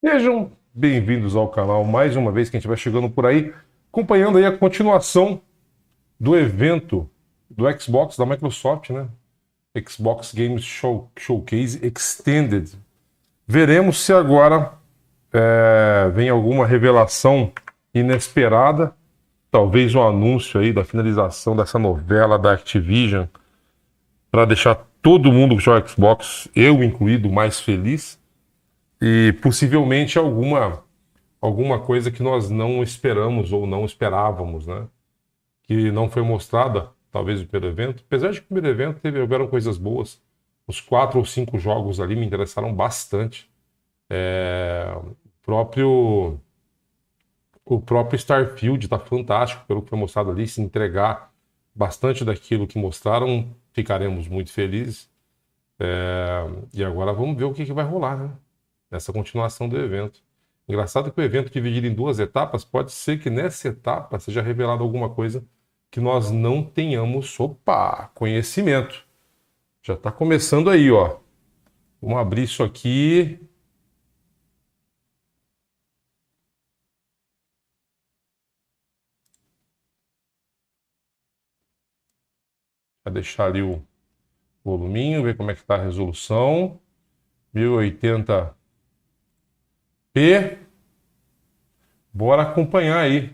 Sejam bem-vindos ao canal mais uma vez que a gente vai chegando por aí, acompanhando aí a continuação do evento do Xbox da Microsoft, né? Xbox Games Showcase Extended. Veremos se agora vem alguma revelação inesperada, talvez um anúncio aí da finalização dessa novela da Activision para deixar todo mundo que joga Xbox, eu incluído, mais feliz e possivelmente alguma coisa que nós não esperamos ou não esperávamos, né? Que não foi mostrada, talvez, no primeiro evento. Apesar de que o primeiro evento houveram coisas boas. Os 4 ou 5 jogos ali me interessaram bastante. Próprio, o próprio Starfield está fantástico pelo que foi mostrado ali. Se entregar bastante daquilo que mostraram, ficaremos muito felizes. E agora vamos ver o que vai rolar, né? Nessa continuação do evento. Engraçado que o evento dividido em 2 etapas, pode ser que nessa etapa seja revelado alguma coisa que nós não tenhamos, opa, conhecimento. Já está começando aí, ó. Vamos abrir isso aqui. Vai deixar ali o voluminho, ver como é que está a resolução. 1080p. Bora acompanhar aí.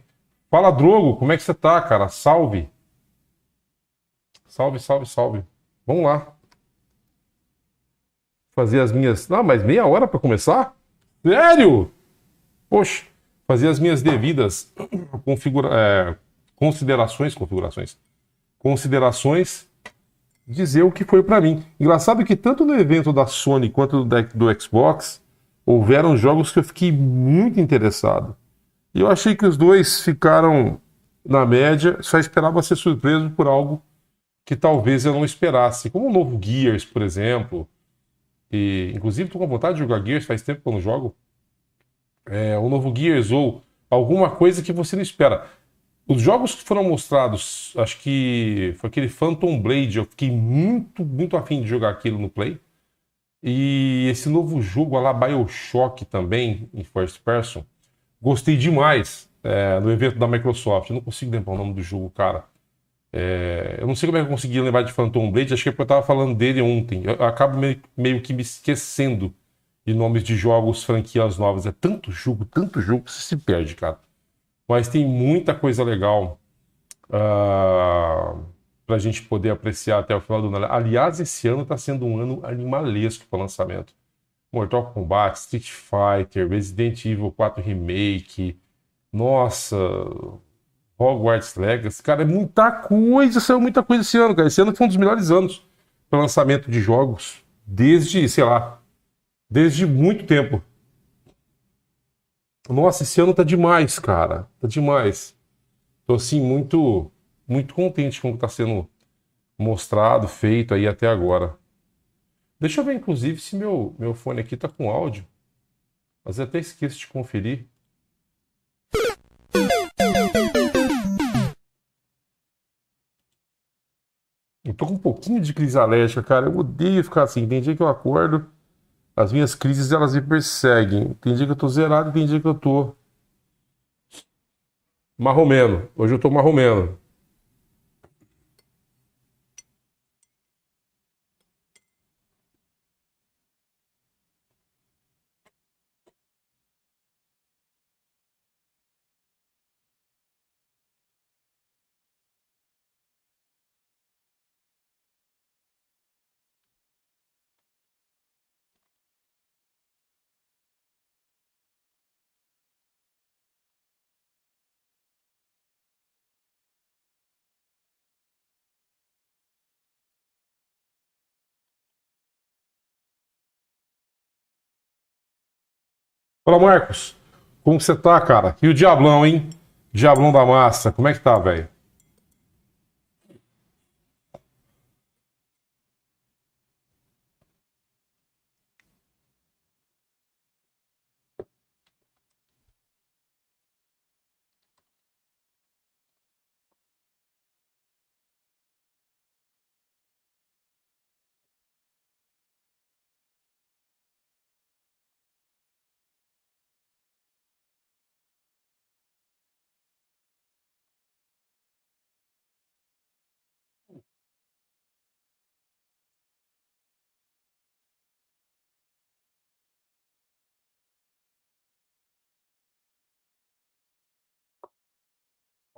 Fala, Drogo, como é que você tá, cara? Salve. Salve, salve, salve. Vamos lá. Fazer as minhas. Ah, mas meia hora para começar? Sério? Poxa, fazer as minhas devidas configura... considerações, dizer o que foi para mim. Engraçado que tanto no evento da Sony quanto do Xbox houveram jogos que eu fiquei muito interessado. E eu achei que os dois ficaram na média, só esperava ser surpreso por algo que talvez eu não esperasse, como o novo Gears, por exemplo. E, inclusive, estou com vontade de jogar Gears, faz tempo que eu não jogo. O novo Gears ou alguma coisa que você não espera. Os jogos que foram mostrados, acho que foi aquele Phantom Blade, eu fiquei muito, muito afim de jogar aquilo no Play. E esse novo jogo, a lá BioShock também, em First Person, gostei demais no evento da Microsoft. Eu não consigo lembrar o nome do jogo, cara. Eu não sei como é que eu consegui lembrar de Phantom Blade, acho que é porque eu tava falando dele ontem. Eu acabo meio que me esquecendo de nomes de jogos, franquias novas. É tanto jogo que você se perde, cara. Mas tem muita coisa legal para a gente poder apreciar até o final do ano. Aliás, esse ano está sendo um ano animalesco para lançamento. Mortal Kombat, Street Fighter, Resident Evil 4 Remake, nossa, Hogwarts Legacy. Cara, é muita coisa, saiu muita coisa esse ano, cara. Esse ano foi um dos melhores anos para lançamento de jogos desde, sei lá, desde muito tempo. Nossa, esse ano tá demais, cara. Tá demais. Tô assim muito contente com o que tá sendo mostrado, feito aí até agora. Deixa eu ver, inclusive, se meu fone aqui tá com áudio. Mas eu até esqueço de conferir. Eu tô com um pouquinho de crise alérgica, cara. Eu odeio ficar assim. Tem dia que eu acordo, as minhas crises elas me perseguem. Tem dia que eu tô zerado, tem dia que eu tô marromeno. Hoje eu tô marromeno. Fala, Marcos. Como que você tá, cara? E o Diablão, hein? Diablão da massa. Como é que tá, velho?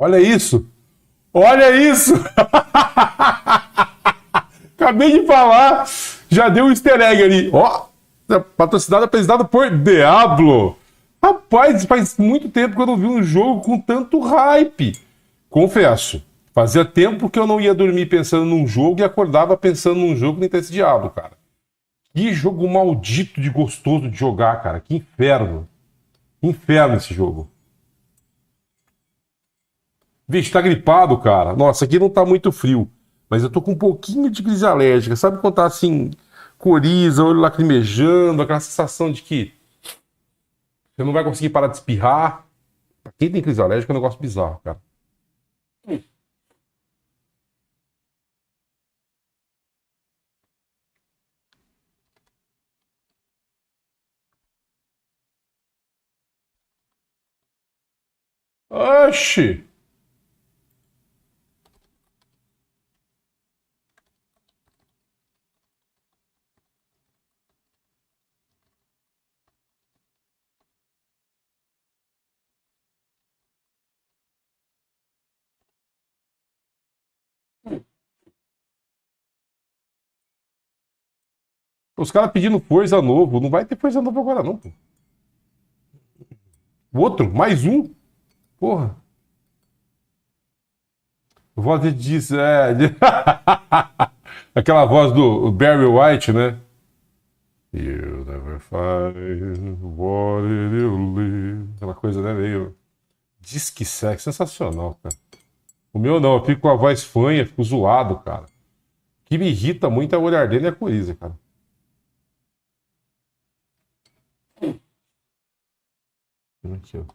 Olha isso! Olha isso! Acabei de falar, já deu um easter egg ali. Ó, patrocinado, apresentado por Diablo. Rapaz, faz muito tempo que eu não vi um jogo com tanto hype. Confesso, fazia tempo que eu não ia dormir pensando num jogo e acordava pensando num jogo nem esse Diablo, cara. Que jogo maldito de gostoso de jogar, cara. Que inferno. Inferno esse jogo. Vixe, tá gripado, cara. Nossa, aqui não tá muito frio. Mas eu tô com um pouquinho de crise alérgica. Sabe quando tá assim, coriza, olho lacrimejando, aquela sensação de que você não vai conseguir parar de espirrar. Pra quem tem crise alérgica é um negócio bizarro, cara. Oxi! Os caras pedindo Forza novo. Não vai ter Forza novo agora, não, pô. Outro? Mais um? Porra. Voz de diz, aquela voz do Barry White, né? You never find what you live. Aquela coisa, né? Meio. Diz que sexo. Sensacional, cara. O meu não, eu fico com a voz fanha, fico zoado, cara. O que me irrita muito é o olhar dele e a coriza, cara. Aqui, ó.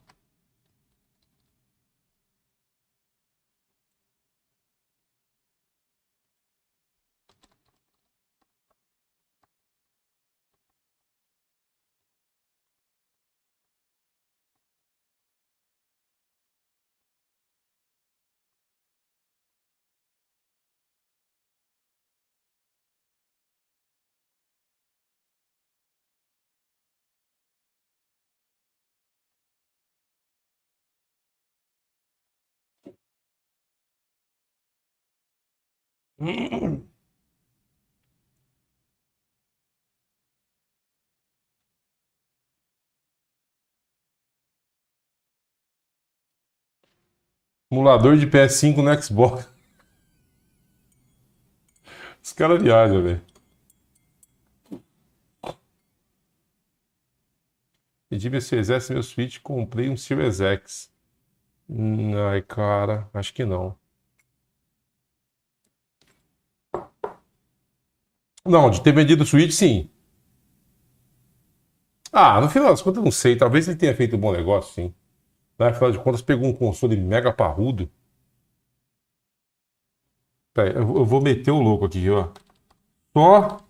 Emulador de PS5 no Xbox. Os caras viajam, velho. Pedi meu Series S, meu Switch, comprei um Series X. Ai, cara, acho que não. Não, de ter vendido o Switch, sim. Ah, no final das contas, eu não sei. Talvez ele tenha feito um bom negócio, sim. Né? Afinal de contas, pegou um console mega parrudo. Pera aí, eu vou meter o louco aqui, ó. Só.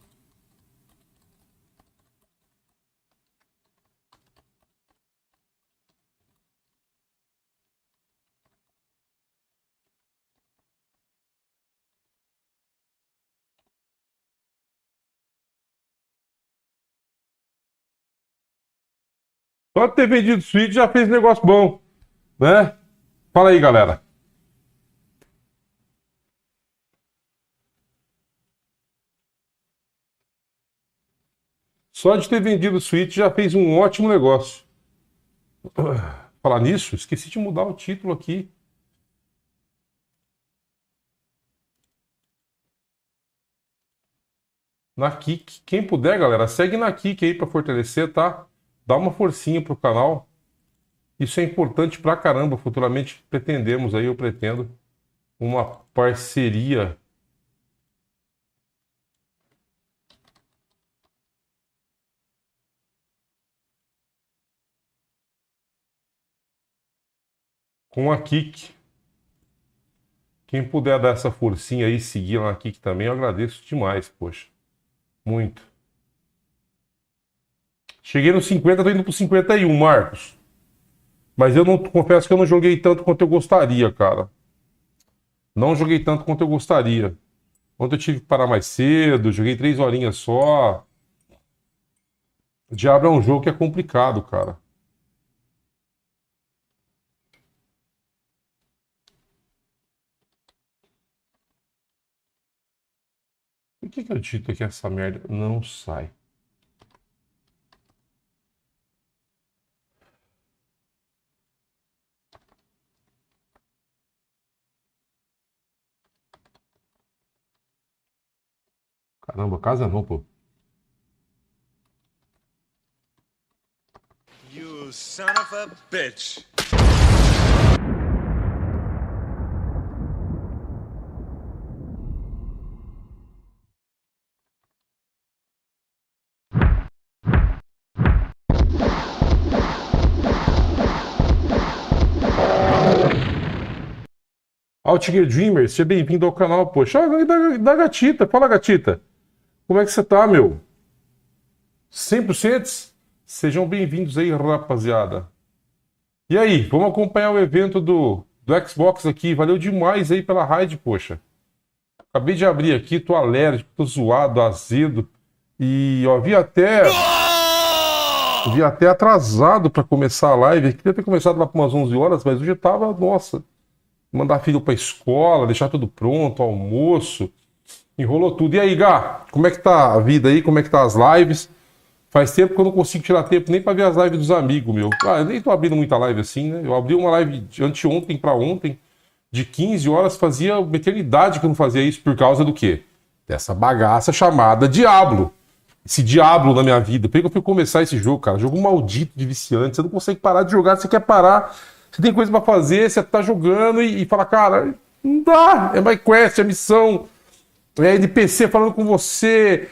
Só ter vendido o Switch já fez negócio bom, né? Fala aí, galera. Só de ter vendido o Switch já fez um ótimo negócio. Falar nisso, esqueci de mudar o título aqui. Na Kik. Quem puder, galera, segue na Kik aí pra fortalecer, tá? Dá uma forcinha pro canal. Isso é importante pra caramba. Futuramente pretendemos aí, eu pretendo, uma parceria com a Kik. Quem puder dar essa forcinha aí, seguir lá na Kik também, eu agradeço demais, poxa. Muito. Cheguei no 50, tô indo pro 51, Marcos. Mas eu não confesso que eu não joguei tanto quanto eu gostaria, cara. Não joguei tanto quanto eu gostaria. Ontem eu tive que parar mais cedo, joguei 3 horinhas só. Diablo é um jogo que é complicado, cara. que eu digito aqui essa merda? Não sai. Caramba, casa não, pô. You son of a bitch. Altiger Dreamer, seja bem-vindo ao canal, poxa. Ah, da Gatita, fala Gatita. Como é que você tá, meu? 100%? Sejam bem-vindos aí, rapaziada. E aí, vamos acompanhar o evento do Xbox aqui. Valeu demais aí pela raid, poxa. Acabei de abrir aqui, tô alérgico, tô zoado, azedo. E ó, vi até atrasado pra começar a live. Queria ter começado lá por umas 11 horas, mas hoje eu tava, nossa, mandar filho pra escola, deixar tudo pronto, almoço. Enrolou tudo. E aí, Gá, como é que tá a vida aí? Como é que tá as lives? Faz tempo que eu não consigo tirar tempo nem pra ver as lives dos amigos, meu. Ah, eu nem tô abrindo muita live assim, né? Eu abri uma live de anteontem pra ontem, de 15 horas, fazia uma eternidade que eu não fazia isso por causa do quê? Dessa bagaça chamada Diablo. Esse Diablo na minha vida. Por que eu fui começar esse jogo, cara? Jogo maldito de viciante. Você não consegue parar de jogar, você quer parar. Você tem coisa pra fazer, você tá jogando e fala, cara, não dá. É my quest, é missão. É NPC falando com você,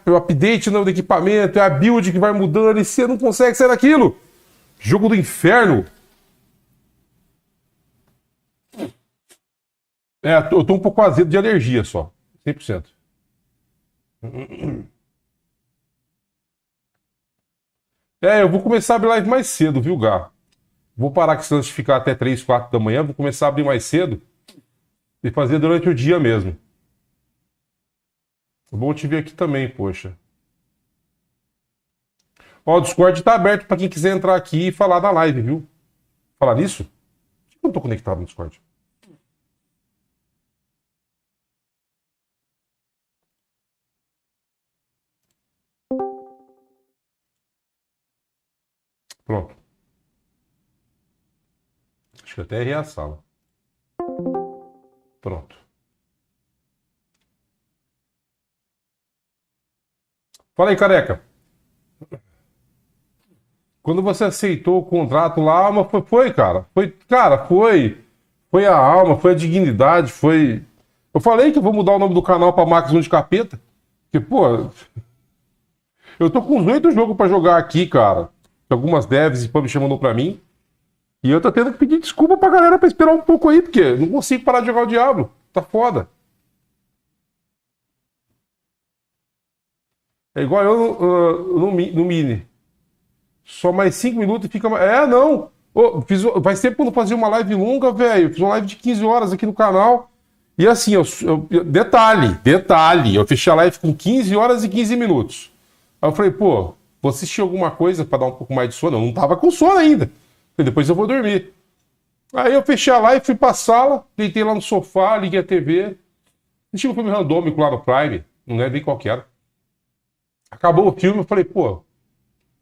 o update do equipamento, é a build que vai mudando e você não consegue sair daquilo. Jogo do inferno. Eu tô um pouco azedo de alergia só. 100%. Eu vou começar a abrir live mais cedo, viu, Gá? Vou parar com esse lance de ficar até 3, 4 da manhã, vou começar a abrir mais cedo e fazer durante o dia mesmo. Bom te ver aqui também, poxa. Ó, o Discord tá aberto pra quem quiser entrar aqui e falar da live, viu? Falar nisso? Por que eu não tô conectado no Discord? Pronto. Acho que até errei a sala. Pronto. Fala aí, careca. Quando você aceitou o contrato lá, a alma foi, cara. Foi a alma, foi a dignidade, foi. Eu falei que eu vou mudar o nome do canal pra Max 1 de Capeta. Porque, pô, eu tô com uns 8 jogos pra jogar aqui, cara. Algumas devs e publisher mandou pra mim. E eu tô tendo que pedir desculpa pra galera pra esperar um pouco aí, porque não consigo parar de jogar o Diablo. Tá foda. É igual eu no Mini. Só mais 5 minutos e fica. Não! Faz tempo que eu não fazia uma live longa, velho. Fiz uma live de 15 horas aqui no canal. E assim, detalhe, eu fechei a live com 15 horas e 15 minutos. Aí eu falei, pô, vou assistir alguma coisa pra dar um pouco mais de sono. Eu não tava com sono ainda. Falei, depois eu vou dormir. Aí eu fechei a live, fui pra sala, deitei lá no sofá, liguei a TV. Assisti um filme randômico lá no Prime, não lembro nem qual que era. Acabou o filme, eu falei, pô,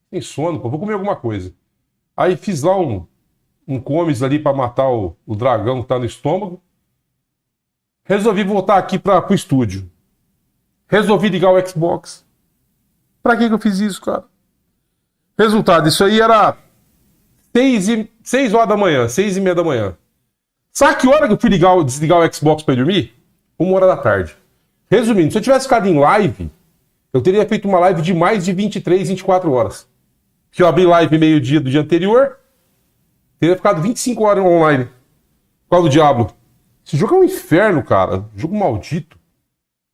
tem sono, pô, vou comer alguma coisa. Aí fiz lá um comes ali pra matar o dragão que tá no estômago. Resolvi voltar aqui pro estúdio. Resolvi ligar o Xbox. Pra que eu fiz isso, cara? Resultado, isso aí era 6 horas da manhã, 6:30 da manhã. Sabe que hora que eu fui desligar o Xbox pra ir dormir? 1 hora da tarde. Resumindo, se eu tivesse ficado em live, eu teria feito uma live de mais de 23, 24 horas. Se eu abri live meio-dia do dia anterior, teria ficado 25 horas online. Por causa do Diablo. Esse jogo é um inferno, cara. Jogo maldito.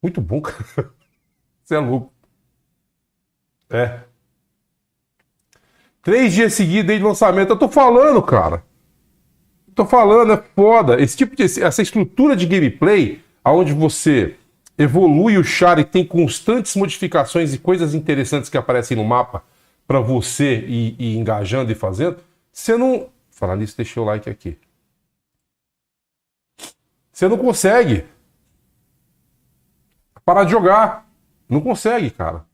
Muito bom, cara. Você é louco. 3 dias seguidos desde o lançamento. Eu tô falando, cara. Tô falando, é foda. Essa estrutura de gameplay, onde você evolui o char e tem constantes modificações e coisas interessantes que aparecem no mapa pra você ir engajando e fazendo, você não... Falar nisso, deixa o like aqui. Você não consegue. parar de jogar. Não consegue, cara.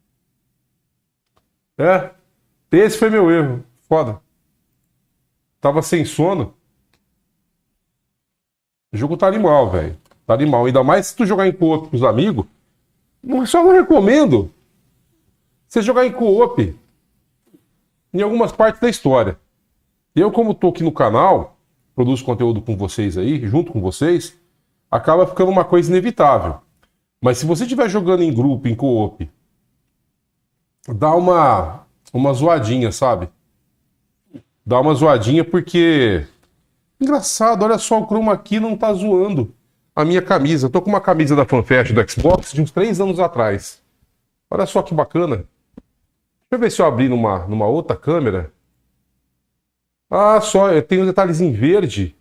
Esse foi meu erro. Foda. Tava sem sono. O jogo tá animal, velho. Tá animal. Ainda mais se tu jogar em co-op com os amigos. Só não recomendo você jogar em co-op em algumas partes da história. Eu, como tô aqui no canal, produzo conteúdo com vocês aí, junto com vocês, acaba ficando uma coisa inevitável. Mas se você estiver jogando em grupo, em co-op, dá uma zoadinha, sabe? Dá uma zoadinha porque... Engraçado, olha só, o chroma aqui não tá zoando a minha camisa. Eu tô com uma camisa da FanFest do Xbox de uns 3 anos atrás. Olha só que bacana. Deixa eu ver se eu abrir numa outra câmera. Ah, só, tem um detalhezinho verde.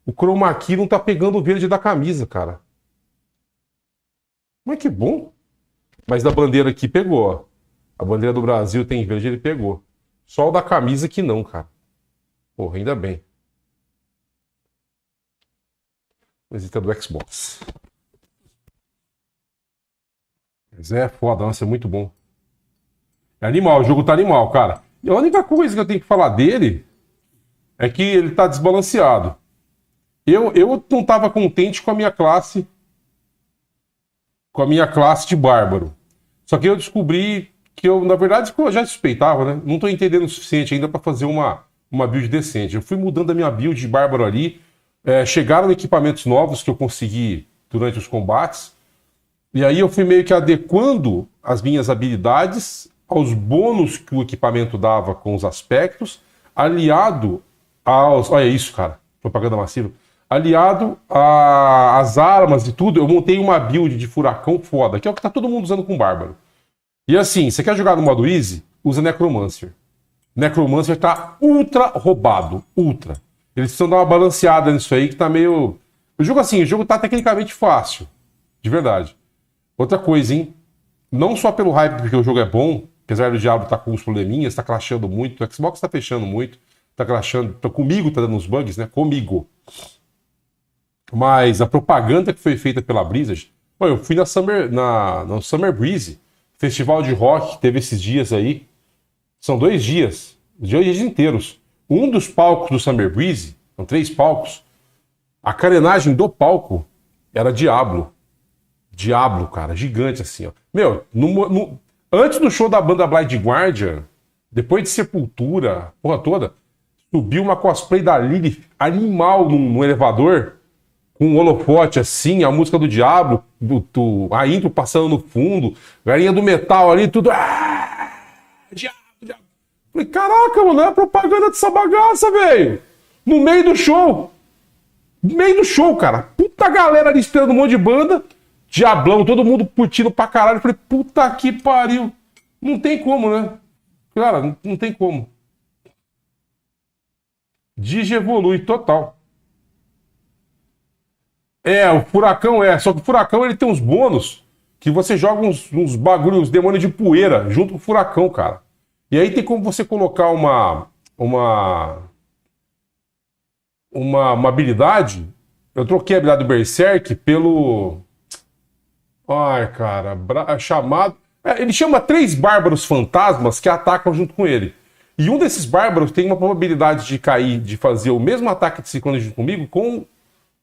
O chroma aqui não tá pegando o verde da camisa, cara. Mas que bom. Mas da bandeira aqui pegou, ó. A bandeira do Brasil tem verde, ele pegou. Só o da camisa que não, cara. Porra, ainda bem. Visita do Xbox. Mas é foda, nossa, é muito bom. É animal, o jogo tá animal, cara. E a única coisa que eu tenho que falar dele é que ele tá desbalanceado. Eu não tava contente com a minha classe. Com a minha classe de bárbaro. Só que eu descobri que eu, na verdade, eu já suspeitava, né? Não tô entendendo o suficiente ainda pra fazer uma build decente. Eu fui mudando a minha build de bárbaro ali. Chegaram equipamentos novos que eu consegui durante os combates. E aí eu fui meio que adequando as minhas habilidades aos bônus que o equipamento dava com os aspectos, aliado aos... Olha isso, cara. Propaganda massiva. Aliado às armas e tudo, eu montei uma build de furacão foda, que é o que tá todo mundo usando com bárbaro. E assim, você quer jogar no modo easy? Usa Necromancer. Necromancer tá ultra roubado. Ultra. Eles precisam dar uma balanceada nisso aí, que tá meio... O jogo tá tecnicamente fácil. De verdade. Outra coisa, hein? Não só pelo hype, porque o jogo é bom, apesar do diabo tá com uns probleminhas, tá crashando muito, o Xbox tá fechando muito, tá crashando... Comigo tá dando uns bugs, né? Comigo. Mas a propaganda que foi feita pela Blizzard... Pô, eu fui no Summer Breeze, festival de rock que teve esses dias aí. São 2 dias. 2 dias inteiros. Um dos palcos do Summer Breeze, são 3 palcos, a carenagem do palco era Diablo. Diablo, cara, gigante assim, ó. Meu, antes do show da banda Blind Guardian, depois de Sepultura, porra toda, subiu uma cosplay da Lilith animal no elevador, com um holofote assim, a música do Diablo, a intro passando no fundo, galinha do metal ali, tudo... Diablo. Falei, caraca, mano, é a propaganda dessa bagaça, velho. No meio do show. No meio do show, cara. Puta galera ali esperando um monte de banda. Diablão, todo mundo curtindo pra caralho. Falei, puta que pariu. Não tem como, né? Cara, não tem como. Digievolui total. O furacão Só que o furacão ele tem uns bônus que você joga uns bagulhos, uns demônios de poeira junto com o furacão, cara. E aí tem como você colocar uma habilidade. Eu troquei a habilidade do Berserk pelo... Ai, cara, chamado... ele chama 3 bárbaros fantasmas que atacam junto com ele. E um desses bárbaros tem uma probabilidade de cair, de fazer o mesmo ataque de ciclone junto comigo com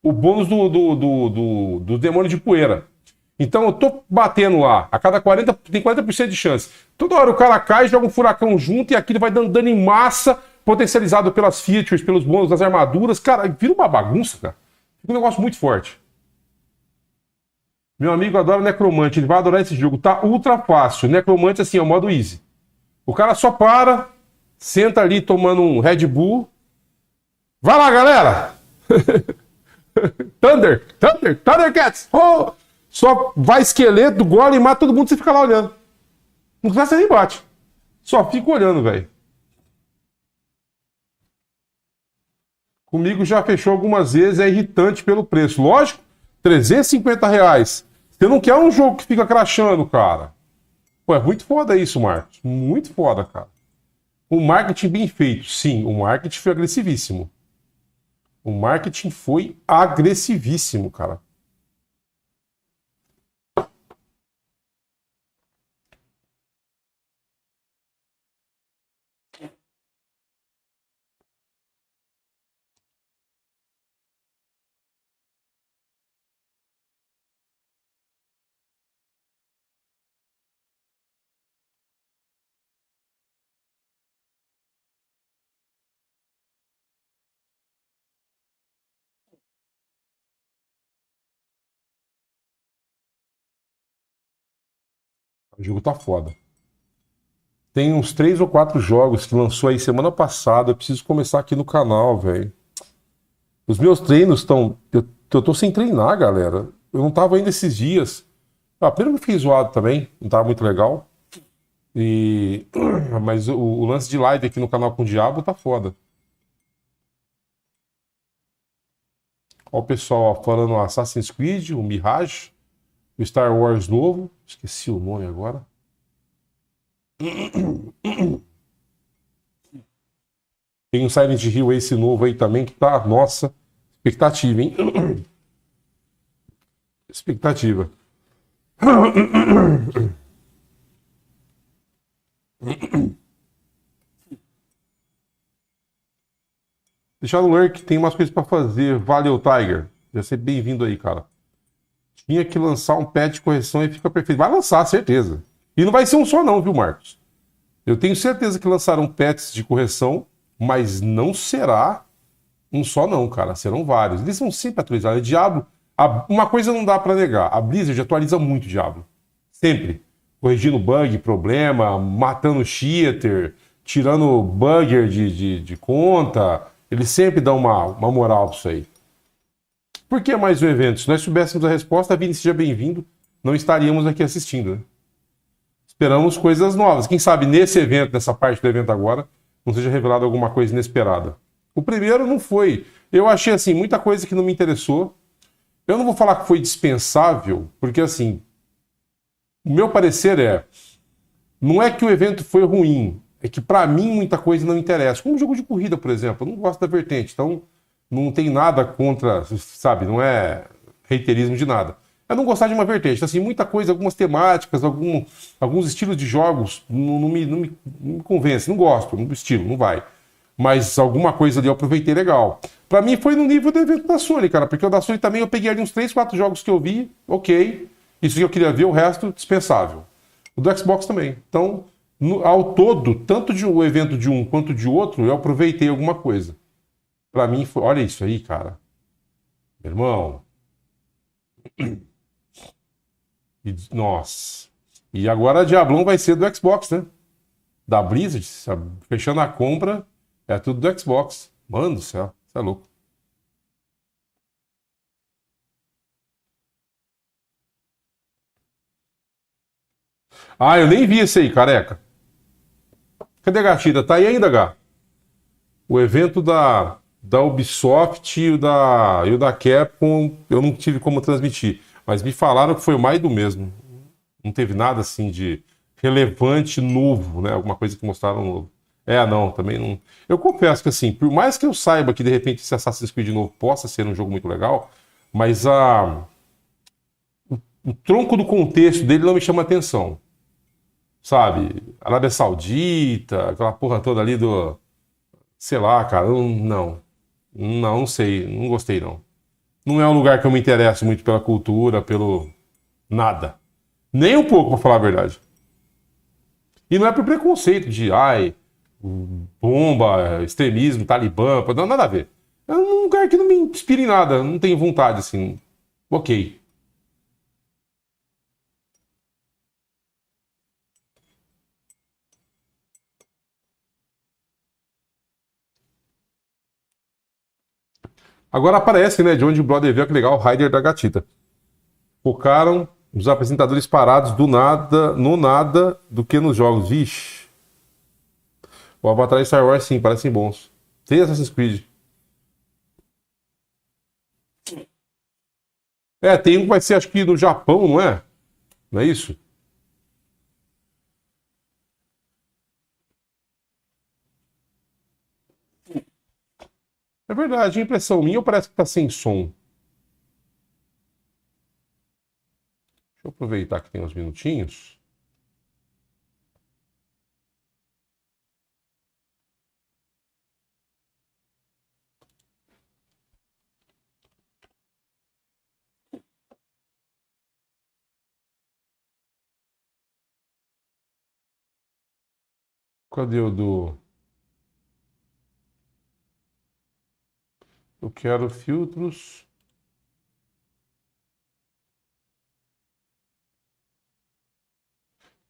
o bônus do demônio de poeira. Então eu tô batendo lá, a cada 40, tem 40% de chance. Toda hora o cara cai, joga um furacão junto e aquilo vai dando dano em massa, potencializado pelas features, pelos bônus das armaduras. Cara, vira uma bagunça, cara. Fica um negócio muito forte. Meu amigo adora Necromante, ele vai adorar esse jogo. Tá ultra fácil. Necromante, assim, é o modo easy. O cara só para, senta ali tomando um Red Bull. Vai lá, galera! Thundercats! Oh! Só vai esqueleto, golem, mata todo mundo e você fica lá olhando. Não começa nem bate. Só fica olhando, velho. Comigo já fechou algumas vezes, é irritante pelo preço. Lógico, R$350. Você não quer um jogo que fica crashando, cara. Pô, é muito foda isso, Marcos. Muito foda, cara. O marketing bem feito. Sim, o marketing foi agressivíssimo. O marketing foi agressivíssimo, cara. O jogo tá foda. Tem uns 3 ou 4 jogos que lançou aí semana passada. Eu preciso começar aqui no canal, velho. Os meus treinos estão. Eu tô sem treinar, galera. Eu não tava ainda esses dias. Ah, primeiro que eu fiquei zoado também. Não tava muito legal. E... Mas o lance de live aqui no canal com o Diabo tá foda. Ó, o pessoal ó, falando Assassin's Creed, o Mirage, o Star Wars novo. Esqueci o nome agora. Tem um Silent Hill esse novo aí também que tá, nossa, expectativa, hein? Expectativa. Deixar no lurk, tem umas coisas pra fazer. Valeu, Tiger. Já ser bem-vindo aí, cara. Tinha que lançar um patch de correção e fica perfeito. Vai lançar, certeza. E não vai ser um só não, viu, Marcos? Eu tenho certeza que lançaram patches de correção, mas não será um só não, cara. Serão vários. Eles vão sempre atualizar. Diablo, uma coisa não dá pra negar. A Blizzard atualiza muito o Diablo. Sempre. Corrigindo bug, problema, matando cheater, tirando bugger de conta. Eles sempre dão uma moral pra isso aí. Por que mais um evento? Se nós soubéssemos a resposta, Vini, seja bem-vindo. Não estaríamos aqui assistindo, né? Esperamos coisas novas. Quem sabe nesse evento, nessa parte do evento agora, não seja revelado alguma coisa inesperada. O primeiro não foi. Eu achei, assim, muita coisa que não me interessou. Eu não vou falar que foi dispensável, porque, assim, o meu parecer é... Não é que o evento foi ruim, é que, pra mim, muita coisa não interessa. Como um jogo de corrida, por exemplo. Eu não gosto da vertente, então não tem nada contra, sabe? Não é reiterismo de nada. Eu não gostar de uma vertente. Então, assim, muita coisa, algumas temáticas, alguns estilos de jogos não me convence, não gosto do estilo, não vai. Mas alguma coisa ali eu aproveitei legal. Pra mim foi no nível do evento da Sony, cara, porque o da Sony também eu peguei ali uns 3, 4 jogos que eu vi, ok. Isso que eu queria ver, o resto dispensável. O do Xbox também. Então, ao todo, tanto de o evento de um quanto de outro, eu aproveitei alguma coisa. Pra mim foi, olha isso aí, cara. Meu irmão. Nossa. E agora a Diablão vai ser do Xbox, né? Da Blizzard, sabe? Fechando a compra, é tudo do Xbox. Mano do céu, você é louco. Ah, eu nem vi esse aí, careca. Cadê a gatita? Tá aí ainda, Gá? O evento da Ubisoft e o da Capcom, eu não tive como transmitir. Mas me falaram que foi mais do mesmo. Não teve nada assim de relevante novo, né? Alguma coisa que mostraram novo. É, não, também não. Eu confesso que assim, por mais que eu saiba que de repente esse Assassin's Creed novo possa ser um jogo muito legal, mas o tronco do contexto dele não me chama atenção. Sabe? Arábia Saudita, aquela porra toda ali do. Sei lá, cara, não. Não, não sei, não gostei não. Não é um lugar que eu me interesso muito pela cultura, pelo. Nada. Nem um pouco, pra falar a verdade. E não é por preconceito de, ai, bomba, extremismo, talibã, não, nada a ver. É um lugar que não me inspira em nada, não tenho vontade, assim. Ok. Agora aparece, né, de onde o brother veio, que legal, o Raider da Gatita. Focaram os apresentadores parados do nada, no nada, do que nos jogos. Vixe. O Avatar e Star Wars, sim, parecem bons. Tem Assassin's Creed. É, tem um que vai ser, acho que no Japão, não é? Não é isso? É verdade, a impressão minha parece que tá sem som. Deixa eu aproveitar que tem uns minutinhos. Cadê o do. Eu quero filtros.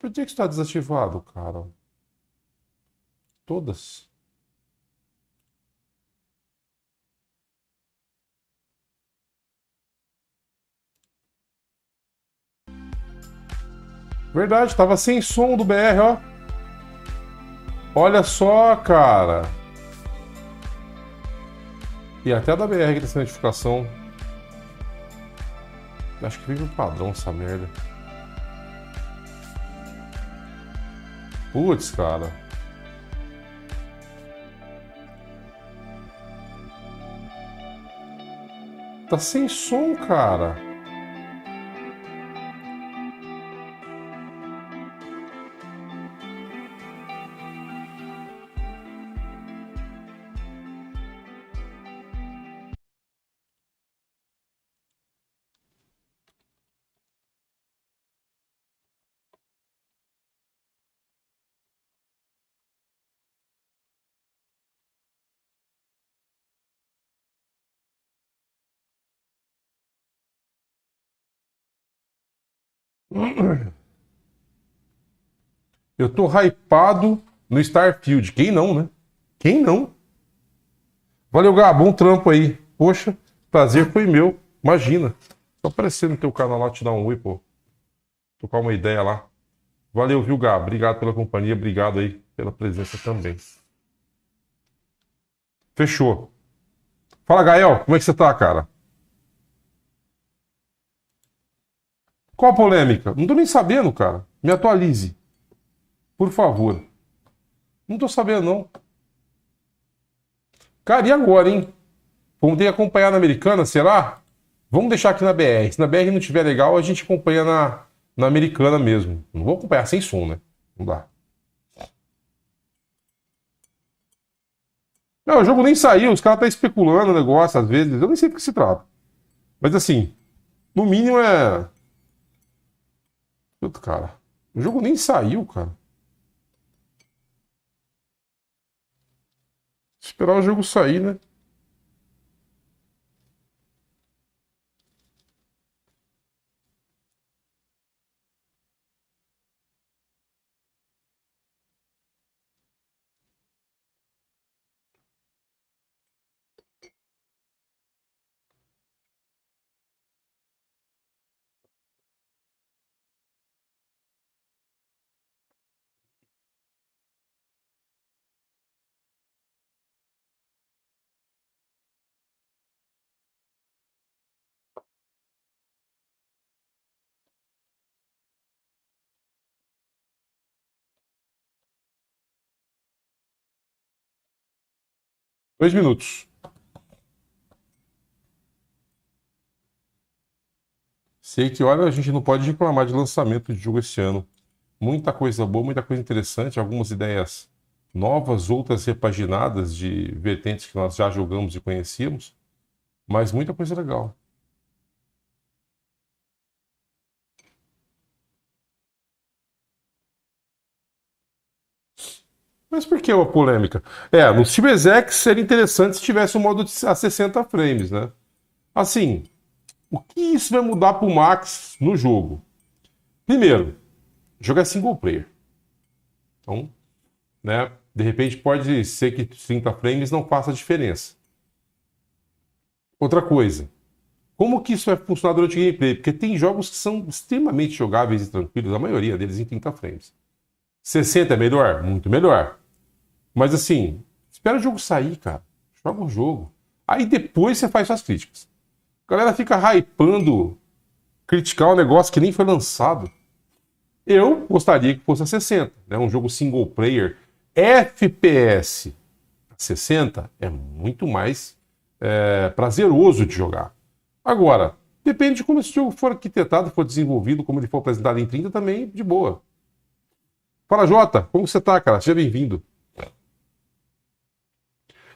Por que está desativado, cara? Todas. Verdade, tava sem som do BR, ó. Olha só, cara. E até da BR que tem essa notificação. Acho que vive o padrão essa merda. Putz, cara. Tá sem som, cara. Eu tô hypado no Starfield. Quem não, né? Quem não? Valeu, Gá. Bom trampo aí. Poxa, prazer foi meu. Imagina. Só aparecer no teu canal lá, te dar um oi, pô. Trocar uma ideia lá. Valeu, viu, Gá? Obrigado pela companhia. Obrigado aí pela presença também. Fechou. Fala, Gael. Como é que você tá, cara? Qual a polêmica? Não tô nem sabendo, cara. Me atualize. Por favor. Não tô sabendo, não. Cara, e agora, hein? Vamos ter que acompanhar na Americana, será? Vamos deixar aqui na BR. Se na BR não estiver legal, a gente acompanha na Americana mesmo. Não vou acompanhar sem som, né? Não dá. Não, o jogo nem saiu. Os caras estão especulando o negócio, às vezes. Eu nem sei do que se trata. Mas assim, no mínimo é... Puta, cara. O jogo nem saiu, cara. Esperar o jogo sair, né? Dois minutos. Sei que, olha, a gente não pode reclamar de lançamento de jogo esse ano. Muita coisa boa, muita coisa interessante, algumas ideias novas, outras repaginadas de vertentes que nós já jogamos e conhecíamos, mas muita coisa legal. Mas por que uma polêmica? No Series X seria interessante se tivesse um modo a 60 frames, né? Assim, o que isso vai mudar para o Max no jogo? Primeiro, o jogo é single player. Então, né, de repente pode ser que 30 frames não faça diferença. Outra coisa, como que isso vai funcionar durante o gameplay? Porque tem jogos que são extremamente jogáveis e tranquilos, a maioria deles em 30 frames. 60 é melhor? Muito melhor. Mas assim, espera o jogo sair, cara. Joga o jogo. Aí depois você faz suas críticas. A galera fica hypando, criticar um negócio que nem foi lançado. Eu gostaria que fosse a 60, né? Um jogo single player, FPS a 60 é muito mais prazeroso de jogar. Agora, depende de como esse jogo for arquitetado, for desenvolvido, como ele for apresentado em 30 também, de boa. Fala, Jota, como você tá, cara? Seja bem-vindo.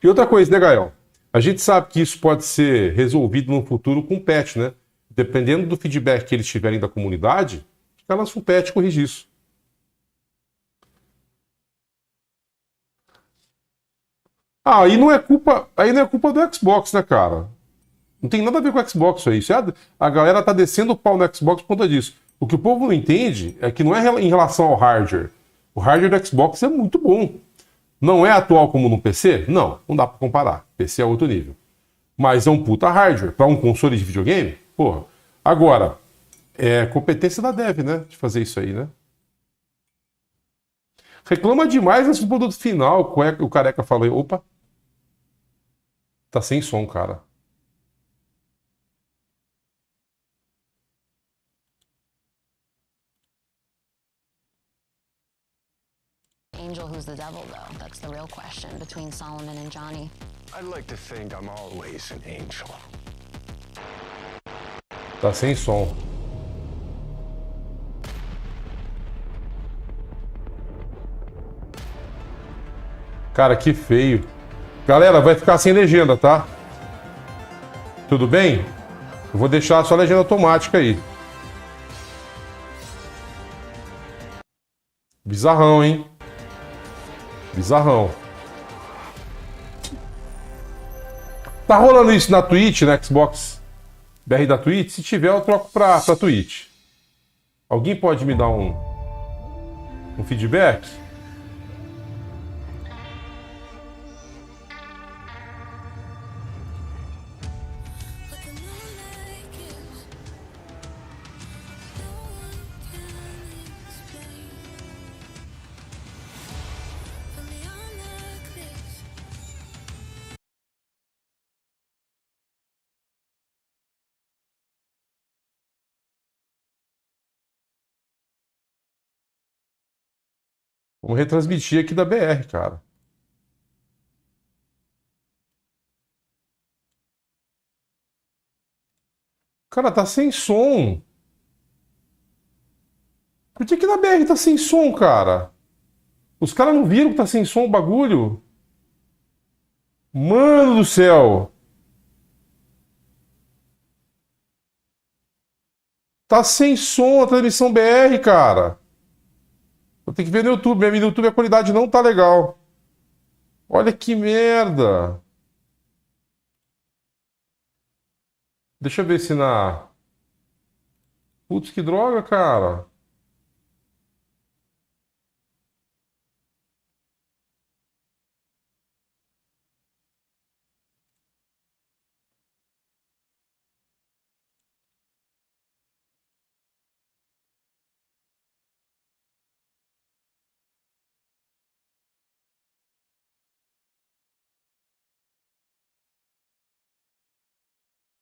E outra coisa, né, Gael? A gente sabe que isso pode ser resolvido no futuro com patch, né? Dependendo do feedback que eles tiverem da comunidade, lança um patch e corrige isso. Aí não é culpa do Xbox, né, cara? Não tem nada a ver com o Xbox isso aí. A galera tá descendo o pau no Xbox por conta disso. O que o povo não entende é que não é em relação ao hardware. O hardware do Xbox é muito bom. Não é atual como no PC? Não, não dá pra comparar. PC é outro nível. Mas é um puta hardware. Pra um console de videogame? Porra. Agora, é competência da dev, né? De fazer isso aí, né? Reclama demais nesse produto final. O careca falou, opa. Tá sem som, cara. Angel, who's the devil, though? That's the real question between Solomon and Johnny. I'd like to think I'm always an angel. Tá sem som. Cara, que feio. Galera, vai ficar sem legenda, tá? Tudo bem? Eu vou deixar só a legenda automática aí. Bizarrão, hein? Bizarrão. Tá rolando isso na Twitch, na Xbox BR da Twitch? Se tiver, eu troco pra Twitch. Alguém pode me dar um feedback? Vamos retransmitir aqui da BR, cara. Cara, tá sem som. Por que na BR tá sem som, cara? Os caras não viram que tá sem som o bagulho? Mano do céu. Tá sem som a transmissão BR, cara. Vou ter que ver no YouTube. No YouTube a qualidade não tá legal. Olha que merda. Deixa eu ver se na... Putz, que droga, cara.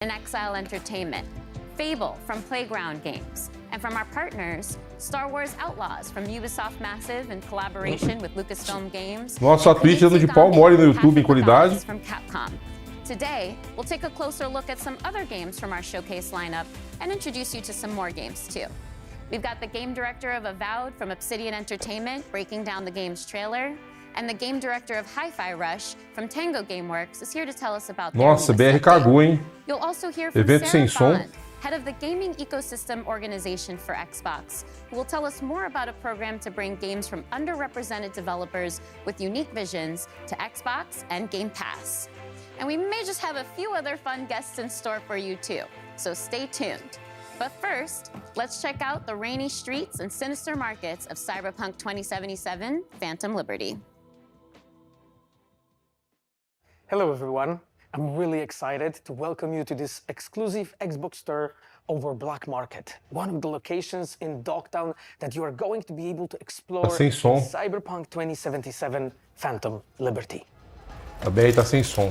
In Exile Entertainment, Fable from Playground Games, and from our partners, Star Wars Outlaws from Ubisoft Massive in collaboration with Lucasfilm Games. Nossa, a Twitch dando de pau mole no YouTube em qualidade. From Capcom. Today, we'll take a closer look at some other games from our showcase lineup and introduce you to some more games too. We've got the game director of Avowed from Obsidian Entertainment breaking down the game's trailer. And the game director of Hi-Fi Rush from Tango Gameworks is here to tell us about their Nossa, newest BR cagou, hein? You'll also hear from Evento sem Sarah som. Bond, head of the Gaming Ecosystem Organization for Xbox, who will tell us more about a program to bring games from underrepresented developers with unique visions to Xbox and Game Pass. And we may just have a few other fun guests in store for you too, so stay tuned. But first, let's check out the rainy streets and sinister markets of Cyberpunk 2077 Phantom Liberty. Hello everyone, I'm really excited to welcome you to this exclusive Xbox store over Black Market, one of the locations in Dogtown that you are going to be able to explore Tá sem som. Cyberpunk 2077 Phantom Liberty. A BR tá sem som.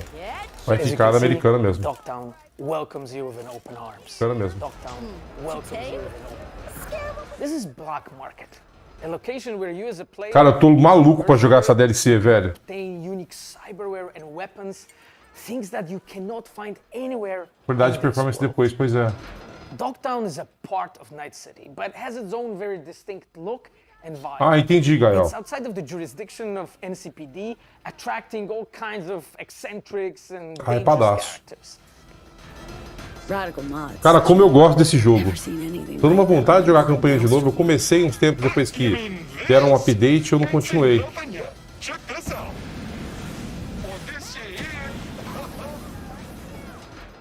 Vai As you ficar can see, americana mesmo. Dogtown welcomes you with an open arms. Americana mesmo. Dogtown welcomes you with an open arms. This is Black Market. A location where you as a player Cara, eu tô maluco pra jogar essa DLC, velho. obtain unique cyberware and weapons, things that you cannot find anywhere. Qualidade de in this performance world. depois, pois é. Dogtown is a part of Night City, but has its own very distinct look and vibe. Ah, entendi, Gael. It's outside of the jurisdiction of NCPD, attracting all kinds of eccentrics and dangerous Hypadaço. characters. Radical mods. Cara, como eu gosto desse jogo. Never seen anything Tô numa like that. vontade de jogar a campanha de novo. Eu comecei uns tempos depois que deram um update e eu não continuei. Check this out. For this year.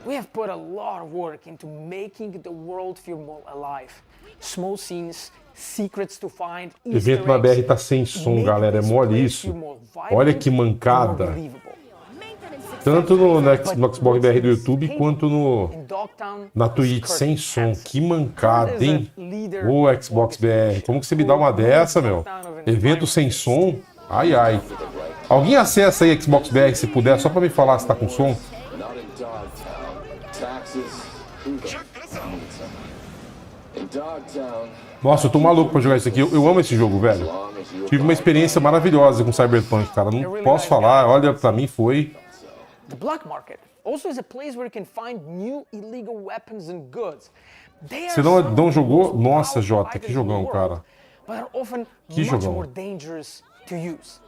We have put a lot of work into making the world feel more alive. small scenes, secrets to find, Evento na BR tá sem som, galera. É mole isso. Olha que mancada. Tanto no Xbox BR do YouTube quanto na Twitch, sem som. Que mancada, hein? Ô, Xbox BR, como que você me dá uma dessa, meu? Evento sem som? Ai, ai. Alguém acessa aí Xbox BR, se puder, só pra me falar se tá com som. Nossa, eu tô maluco pra jogar isso aqui. Eu amo esse jogo, velho. Tive uma experiência maravilhosa com Cyberpunk, cara. Não posso falar, olha, pra mim foi... The black market also is a place where you can find new illegal weapons and goods. Você não jogou? Nossa, Jota, que jogão, cara. Que jogão.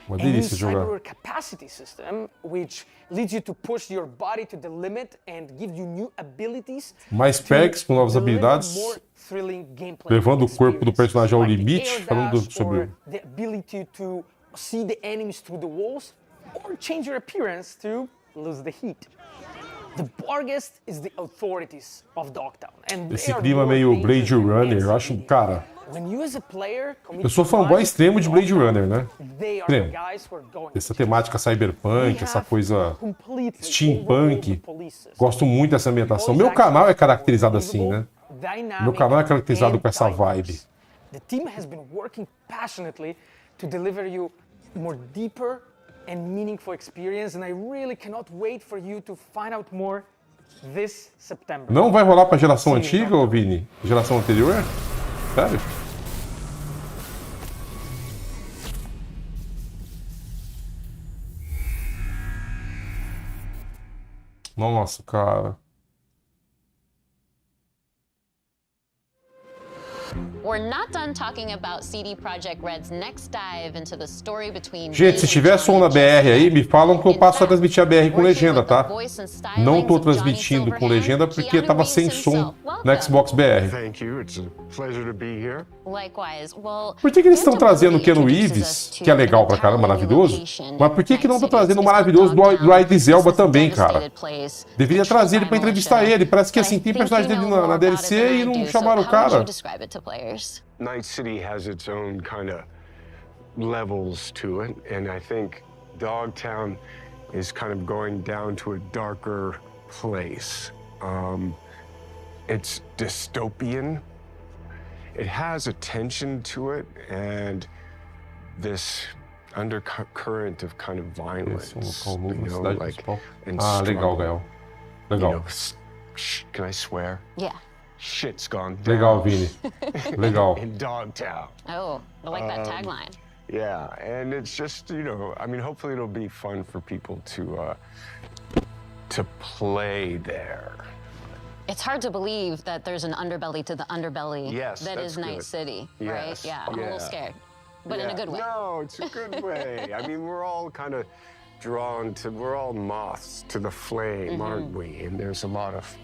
Uma delícia jogar. Capacity system, which leads you to push your body to the limit and give you new abilities. Mais perks com novas habilidades, levando o corpo do personagem ao limite, falando sobre the ability to see the enemies through the walls or change your appearance to lose the heat. The Bargest is the authorities of Dogtown. Esse clima meio Blade Runner, eu acho, cara. Eu sou fanboy extremo de Blade Runner, né? Extremo. Essa temática cyberpunk, essa coisa steampunk. Gosto muito dessa ambientação. Meu canal é caracterizado assim, né? Meu canal é caracterizado com essa vibe. The team has been working passionately to deliver you more deeper and meaningful experience, and I really cannot wait for you to find out more this September. Não vai rolar pra geração antiga, ô Vini? Geração anterior? Sério? Nossa, cara. We're not done talking about CD Projekt Red's next dive into the story between. Gente, se tiver som na BR aí, me falam que eu passo a transmitir a BR com legenda, tá? Não tô transmitindo com legenda porque tava sem som no Xbox BR. Thank you. It's a pleasure to be here. Likewise. Well, Por que eles estão trazendo o Keanu Reeves, que é legal pra caramba, maravilhoso? Mas por que não tá trazendo o maravilhoso do Idris Elba também, cara? Deveria trazer ele pra entrevistar ele. Parece que assim, tem personagem dele na DLC e não chamaram o cara. Night City has its own kind of levels to it, and I think Dogtown is kind of going down to a darker place. It's dystopian. It has a tension to it, and this undercurrent of kind of violence. Like, and legal, Gael. Legal. You know, can I swear? Yeah. Shit's gone down. Legal, Vini. Legal. In Dogtown. Oh, I like that tagline. Yeah, and it's just, you know, I mean, hopefully it'll be fun for people to play there. It's hard to believe that there's an underbelly to the underbelly that is Night City, right? Yeah, I'm a little scared, but in a good way. No, it's a good way. I mean, we're all kind of we're all moths to the flame, aren't we? And there's a lot of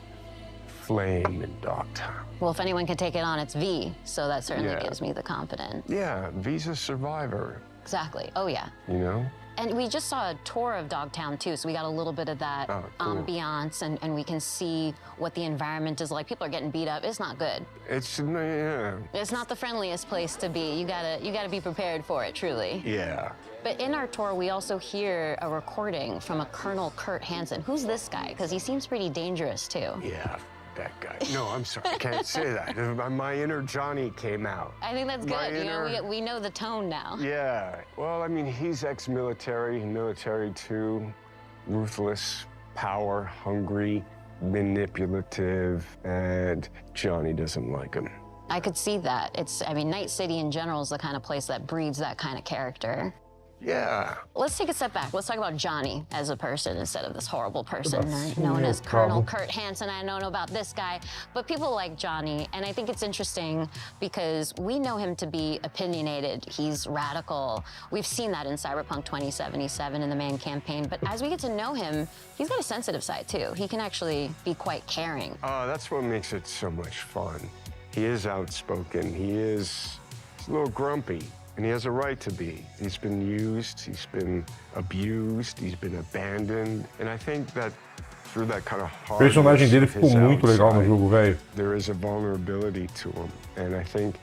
flame in Dogtown. Well, if anyone can take it on, it's V, so that certainly gives me the confidence. Yeah, V's a survivor. Exactly. Oh, yeah. You know? And we just saw a tour of Dogtown, too, so we got a little bit of that ambiance, and we can see what the environment is like. People are getting beat up. It's not good. It's not the friendliest place to be. You gotta be prepared for it, truly. Yeah. But in our tour, we also hear a recording from a Colonel Kurt Hansen. Who's this guy? Because he seems pretty dangerous, too. Yeah. That guy. No, I'm sorry. I can't say that. My inner Johnny came out. I think that's good. You know, we know the tone now. Yeah. Well, I mean, he's ex-military, military too. Ruthless, power, hungry, manipulative, and Johnny doesn't like him. I could see that. Night City in general is the kind of place that breeds that kind of character. Yeah. Let's take a step back. Let's talk about Johnny as a person instead of this horrible person known as Colonel Kurt Hansen. I don't know about this guy, but people like Johnny, and I think it's interesting because we know him to be opinionated. He's radical. We've seen that in Cyberpunk 2077 in the Man campaign, but as we get to know him, he's got a sensitive side too. He can actually be quite caring. That's what makes it so much fun. He is outspoken. He's a little grumpy. And he has a right to be. He's been used, he's been abused, he's been abandoned. And I think that through that kind of O personagem dele hardness of ficou his muito legal no outside, jogo, velho. there is a vulnerability to him, and I think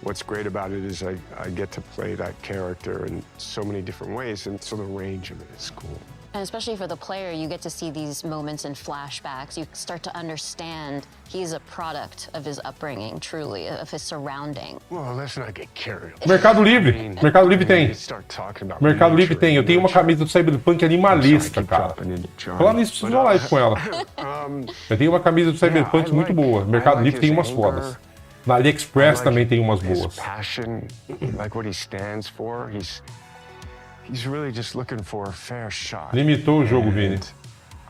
what's great about it is I get to play that character in so many different ways, and so the range of it is cool. And especially for the player, you get to see these moments in flashbacks. You start to understand he's a product of his upbringing, truly, of his surrounding. Well, let's not get carried away. Mercado Livre. Mercado Livre tem. You start talking about Mercado Livre nature tem. Eu and tenho uma nurture. camisa do Cyberpunk animalista, cara. Falar nisso, preciso de uma live com ela. Eu tenho uma camisa do Cyberpunk muito boa. Mercado Livre tem umas fodas. Na AliExpress também tem umas boas. Passion, like what he stands for. He's really just looking for a fair shot. Limitou o jogo, Vini.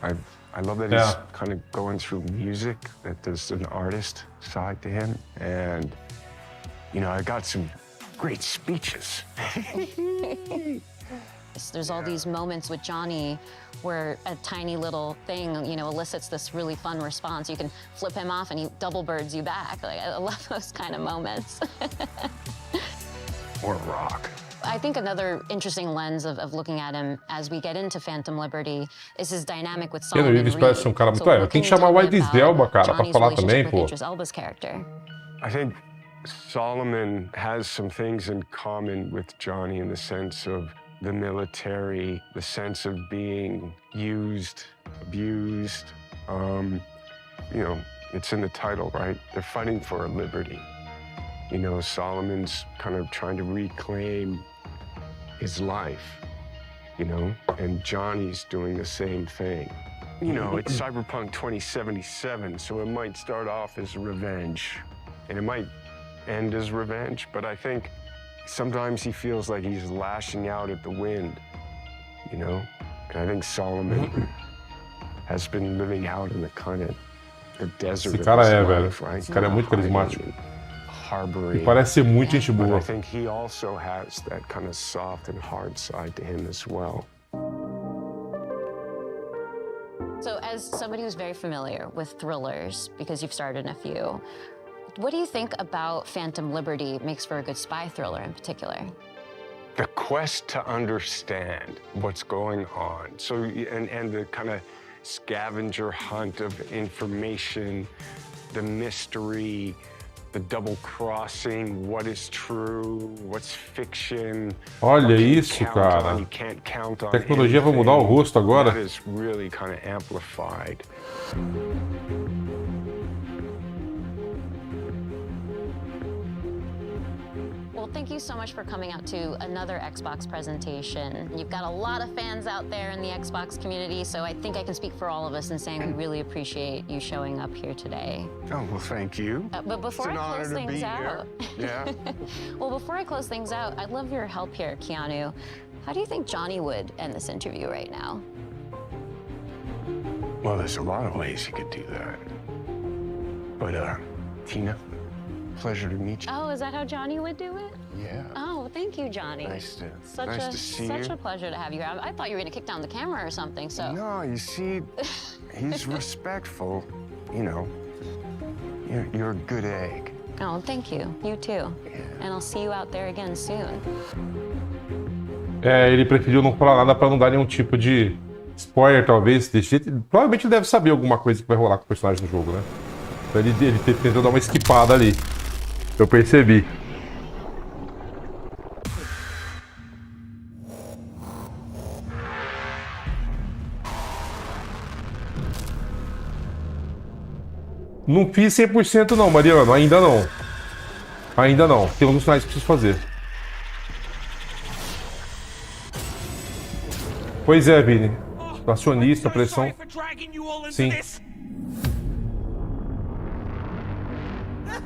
I love that he's kind of going through music, that there's an artist side to him. And, you know, I got some great speeches. There's all these moments with Johnny where a tiny little thing, you know, elicits this really fun response. You can flip him off and he double birds you back. Like, I love those kind of moments. Or rock. I think another interesting lens of looking at him as we get into Phantom Liberty is his dynamic with Solomon Ele parece ser um cara muito legal. Tem que chamar o Idris Elba, cara, pra falar também, pô. Elba's character. I think Solomon has some things in common with Johnny in the sense of the military, the sense of being used, abused. You know, it's in the title, right? They're fighting for a liberty. You know, Solomon's kind of trying to reclaim his life, you know, and Johnny's doing the same thing. You know, it's Cyberpunk 2077, so it might start off as revenge, and it might end as revenge, but I think sometimes he feels like he's lashing out at the wind, you know? And I think Solomon has been living out in the kind of the desert Esse cara of his velho. life, right? Esse cara é muito carismático. Harboring. E parece ser muito gente But boa. I think he also has that kind of soft and hard side to him as well. So as somebody who's very familiar with thrillers, because you've starred in a few, what do you think about Phantom Liberty makes for a good spy thriller in particular? The quest to understand what's going on. So, and the kind of scavenger hunt of information, the mystery, the double crossing, what is true, what's fiction. Olha isso, cara. A tecnologia vai mudar o rosto agora. That is really kind of amplified. Well, thank you so much for coming out to another Xbox presentation. You've got a lot of fans out there in the Xbox community, so I think I can speak for all of us in saying we really appreciate you showing up here today. Oh, well, thank you. But before I close things out, Yeah. well, before I close things out, I'd love your help here, Keanu. How do you think Johnny would end this interview right now? Well, there's a lot of ways you could do that. But, Tina, pleasure to meet you. Oh, is that how Johnny would do it? Yeah. Oh, thank you, Johnny. Nice to see Such you. a pleasure to have you here. I thought you were going to kick down the camera or something, so. No, you see, he's respectful. You know, you're a good egg. Oh, thank you. You too. And I'll see you out there again soon. É, ele preferiu não falar nada pra não dar nenhum tipo de spoiler, talvez, desse jeito. Provavelmente ele deve saber alguma coisa que vai rolar com o personagem no jogo, né? Então ele tentou dar uma esquipada ali. Eu percebi. Não fiz 100% não, Mariano. Ainda não. Ainda não. Tem alguns sinais que preciso fazer. Pois é, Vini. Acionista, pressão. Sim.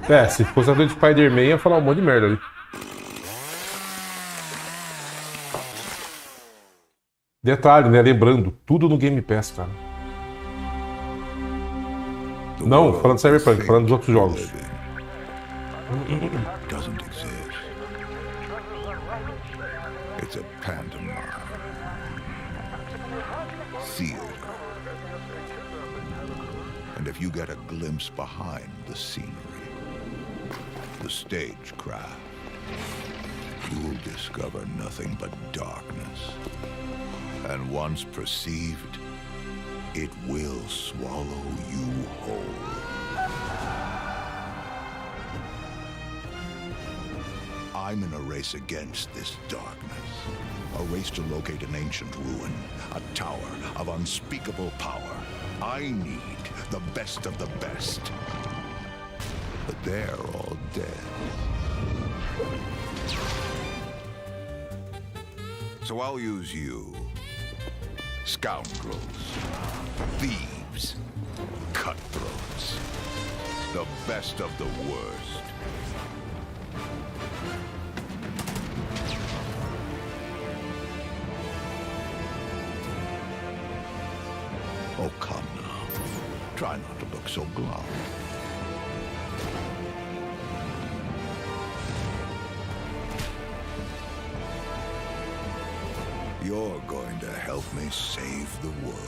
É, se fosse a do Spider-Man, ia falar um monte de merda ali. Detalhe, né? Lembrando, tudo no Game Pass, cara. Não, falando de Cyberpunk, falando dos outros jogos. Doesn't exist. It's a pantomime. Theater. And if you get a glimpse behind the scenery, the stagecraft, you'll discover nothing but darkness. And once perceived, it will swallow you whole. I'm in a race against this darkness. A race to locate an ancient ruin, a tower of unspeakable power. I need the best of the best. But they're all dead. So I'll use you. Scoundrels, thieves, cutthroats, the best of the worst. Oh, come now. Try not to look so glum. You're going to help me save the world.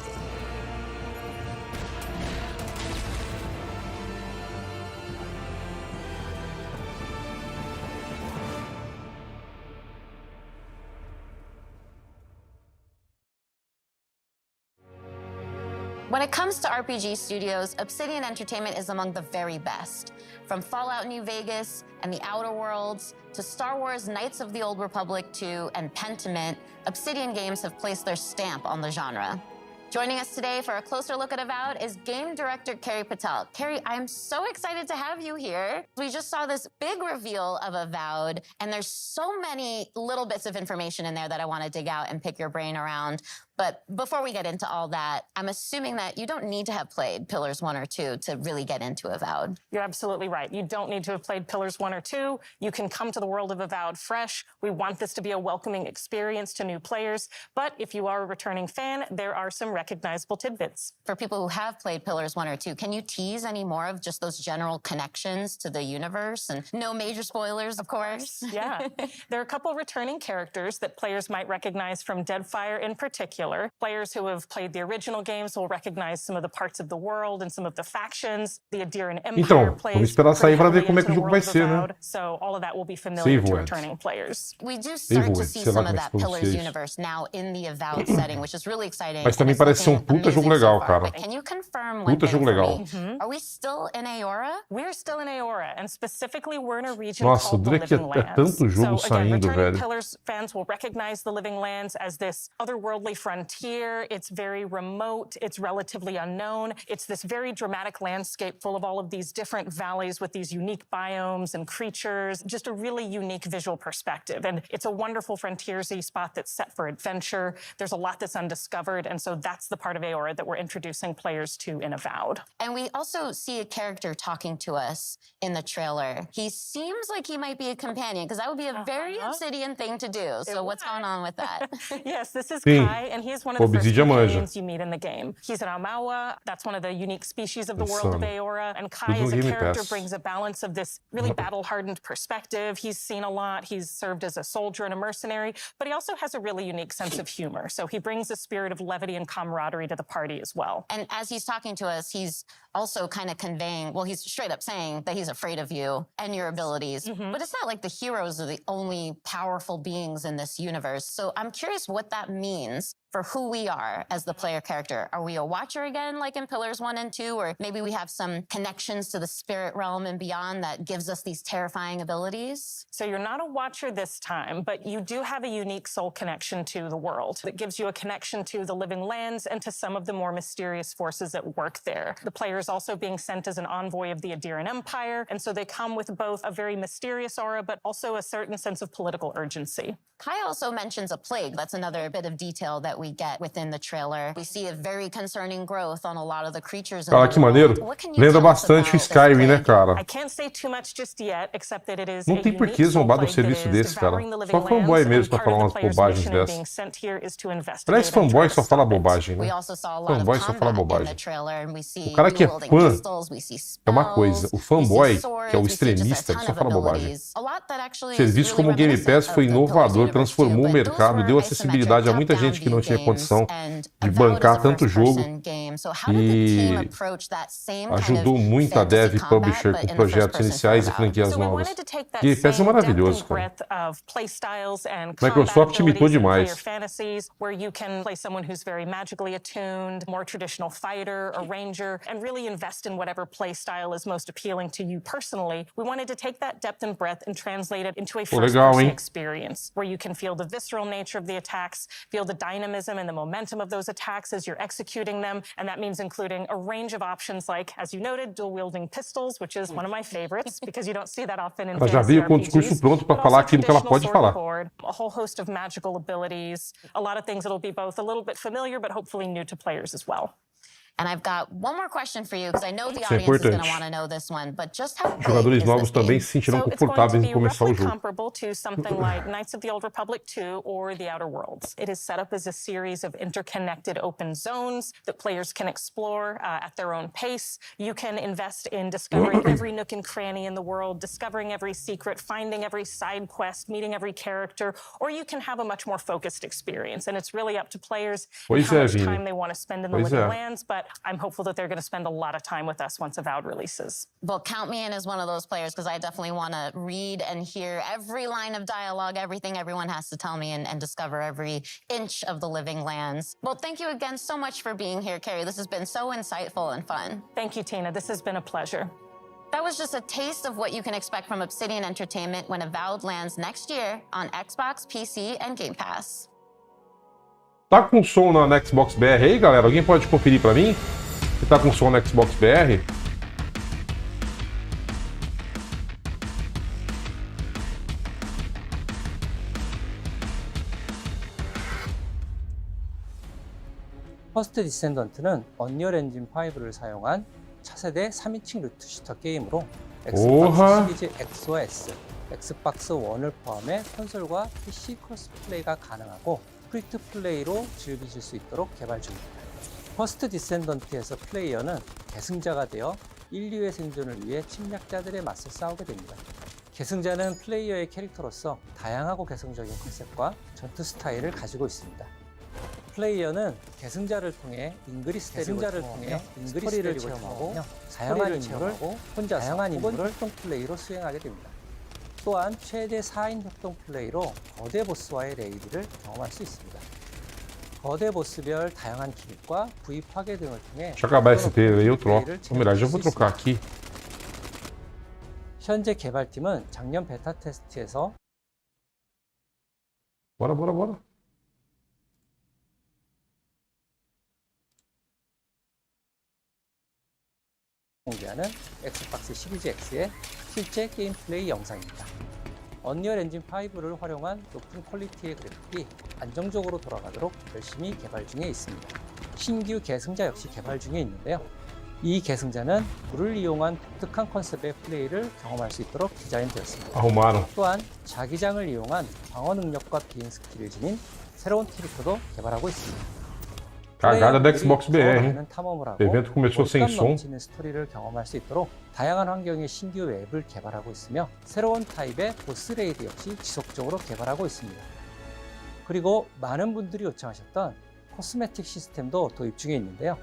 When it comes to RPG studios, Obsidian Entertainment is among the very best. From Fallout New Vegas and The Outer Worlds to Star Wars Knights of the Old Republic 2 and Pentiment, Obsidian games have placed their stamp on the genre. Joining us today for a closer look at Avowed is game director Carrie Patel. Carrie, I'm so excited to have you here. We just saw this big reveal of Avowed, and there's so many little bits of information in there that I want to dig out and pick your brain around. But before we get into all that, I'm assuming that you don't need to have played Pillars 1 or 2 to really get into Avowed. You're absolutely right. You don't need to have played Pillars 1 or 2. You can come to the world of Avowed fresh. We want this to be a welcoming experience to new players. But if you are a returning fan, there are some recognizable tidbits. For people who have played Pillars 1 or 2, can you tease any more of just those general connections to the universe? And no major spoilers, of course. Yeah. There are a couple returning characters that players might recognize from Deadfire in particular. Players who have played the original games will recognize some of the parts of the world and some of the factions. The Adirian Empire Então, vamos esperar sair para ver como é que o jogo vai ser, né? So all of that will be familiar to returning players. We do start to see some of that Pillars universe now in the Avowed setting, which is really exciting. Mas também parece ser puta jogo legal, cara. Can you confirm one thing for me? Are we still in Aora? We're still in Aora, and specifically we're in a region Nossa, called the Living Lands. Tanto jogo So again, saindo, returning velho. Pillars fans will recognize the Living Lands as this otherworldly frontier. It's very remote. It's relatively unknown. It's this very dramatic landscape full of all of these different valleys with these unique biomes and creatures. Just a really unique visual perspective. And it's a wonderful frontiersy spot that's set for adventure. There's a lot that's undiscovered. And so that's the part of Aora that we're introducing players to in Avowed. And we also see a character talking to us in the trailer. He seems like he might be a companion, because that would be a very Obsidian thing to do. So what's going on with that? Yes, this is Kai, and he's one of the first companions you meet in the game. He's an Amawa. That's one of the unique species of the world of Aora. And Kai as a character brings a balance of this really battle-hardened perspective. He's seen a lot. He's served as a soldier and a mercenary, but he also has a really unique sense of humor. So he brings a spirit of levity and camaraderie to the party as well. And as he's talking to us, he's also kind of conveying, well, he's straight up saying that he's afraid of you and your abilities. But it's not like the heroes are the only powerful beings in this universe. So I'm curious what that means for who we are as the player character. Are we a watcher again, like in Pillars 1 and 2? Or maybe we have some connections to the spirit realm and beyond that gives us these terrifying abilities? So you're not a watcher this time, but you do have a unique soul connection to the world that gives you a connection to the Living Lands and to some of the more mysterious forces at work there. The player is also being sent as an envoy of the Adirian Empire, and so they come with both a very mysterious aura, but also a certain sense of political urgency. Kai also mentions a plague. That's another bit of detail that we get within the trailer. We see a very concerning growth on a lot of the creatures. Cara, que maneiro. Lembra bastante o Skyrim, né, cara? I can't say too much just yet, except that it is Não tem por que zombar do serviço desse, cara. Só fanboy mesmo pra falar umas bobagens dessas. Parece fanboy só fala bobagem, né? Fanboy só fala bobagem. O cara que é fã é uma coisa. O fanboy, que é o extremista, que só fala bobagem. O serviço como o Game Pass foi inovador, transformou o mercado, deu acessibilidade a muita gente que não tinha tinha condição de bancar tanto jogo e ajudou muito a dev e publisher com projetos iniciais e franquias novas. E peça é maravilhoso, cara. Microsoft imitou demais. Where you can play someone who's very magically attuned, more traditional fighter or ranger, and really invest in whatever play style is most appealing to you personally. We wanted to take that depth and breadth and translate it into a first-person experience where you can feel the visceral nature of the attacks, feel the dynamism and the momentum of those attacks as you're executing them, and that means including a range of options like, as you noted, dual-wielding pistols, which is one of my favorites because you don't see that often in Ela já veio com o discurso pronto para falar aquilo que ela pode falar. A whole host of magical abilities, a lot of things that'll be both a little bit familiar but hopefully new to players as well. And I've got one more question for you, because I know the audience is going to want to know this one, but just how big Jogadores is novos this também game? se sentirão confortáveis em começar o jogo. Comparable to something like Knights of the Old Republic 2 or The Outer Worlds. It is set up as a series of interconnected open zones that players can explore at their own pace. You can invest in discovering every nook and cranny in the world, discovering every secret, finding every side quest, meeting every character, or you can have a much more focused experience. And it's really up to players how much time they want to spend in the Living Lands, but I'm hopeful that they're going to spend a lot of time with us once Avowed releases. Well, count me in as one of those players, because I definitely want to read and hear every line of dialogue, everything everyone has to tell me, and discover every inch of the Living Lands. Well, thank you again so much for being here, Carrie. This has been so insightful and fun. Thank you, Tina. This has been a pleasure. That was just a taste of what you can expect from Obsidian Entertainment when Avowed lands next year on Xbox, PC, and Game Pass. Tá com som na Xbox BR aí, galera? Alguém pode conferir pra mim? Se tá com som na Xbox BR? 퍼스트 디센던트는 언리얼 엔진 5를 사용한 차세대 3인칭 루트 슈터 게임으로 엑스박스 시리즈 X와 S, 엑스박스 1을 포함해 콘솔과 PC 크로스 플레이가 가능하고 프리트 플레이로 즐기실 수 있도록 개발 중입니다. 퍼스트 디센던트에서 플레이어는 계승자가 되어 인류의 생존을 위해 침략자들의 맞서 싸우게 됩니다. 계승자는 플레이어의 캐릭터로서 다양하고 개성적인 컨셉과 전투 스타일을 가지고 있습니다. 플레이어는 계승자를 통해 스토리를 체험하고 다양한 임무를 혼자 다양한 임무를 협동 플레이로 수행하게 됩니다. 또한 최대 4인 협동 플레이로 거대 보스와의 레이드를 경험할 수 있습니다. 거대 보스별 다양한 기믹과 부위 파괴 등을 통해 Deixa eu acabar esse trailer aí, eu troco. Ou melhor, já vou trocar aqui. 현재 개발팀은 작년 베타 테스트에서 Bora. 공개하는 엑스박스 시리즈 X의 실제 게임 플레이 영상입니다. 언리얼 엔진 5를 활용한 높은 퀄리티의 그래픽이 안정적으로 돌아가도록 열심히 개발 중에 있습니다. 신규 계승자 역시 개발 중에 있는데요. 이 계승자는 불을 이용한 독특한 컨셉의 플레이를 경험할 수 있도록 디자인되었습니다. 또한 자기장을 이용한 방어 능력과 비행 스킬을 지닌 새로운 캐릭터도 개발하고 있습니다. Cagada da Xbox BR, hein? O evento começou sem som. 스토리를 경험할 수 있도록 다양한 환경의 신규 맵을 개발하고 있으며 새로운 타입의 보스 레이드 역시 지속적으로 개발하고 있습니다. 그리고 많은 분들이 요청하셨던 코스메틱 시스템도 도입 중에 있는데요.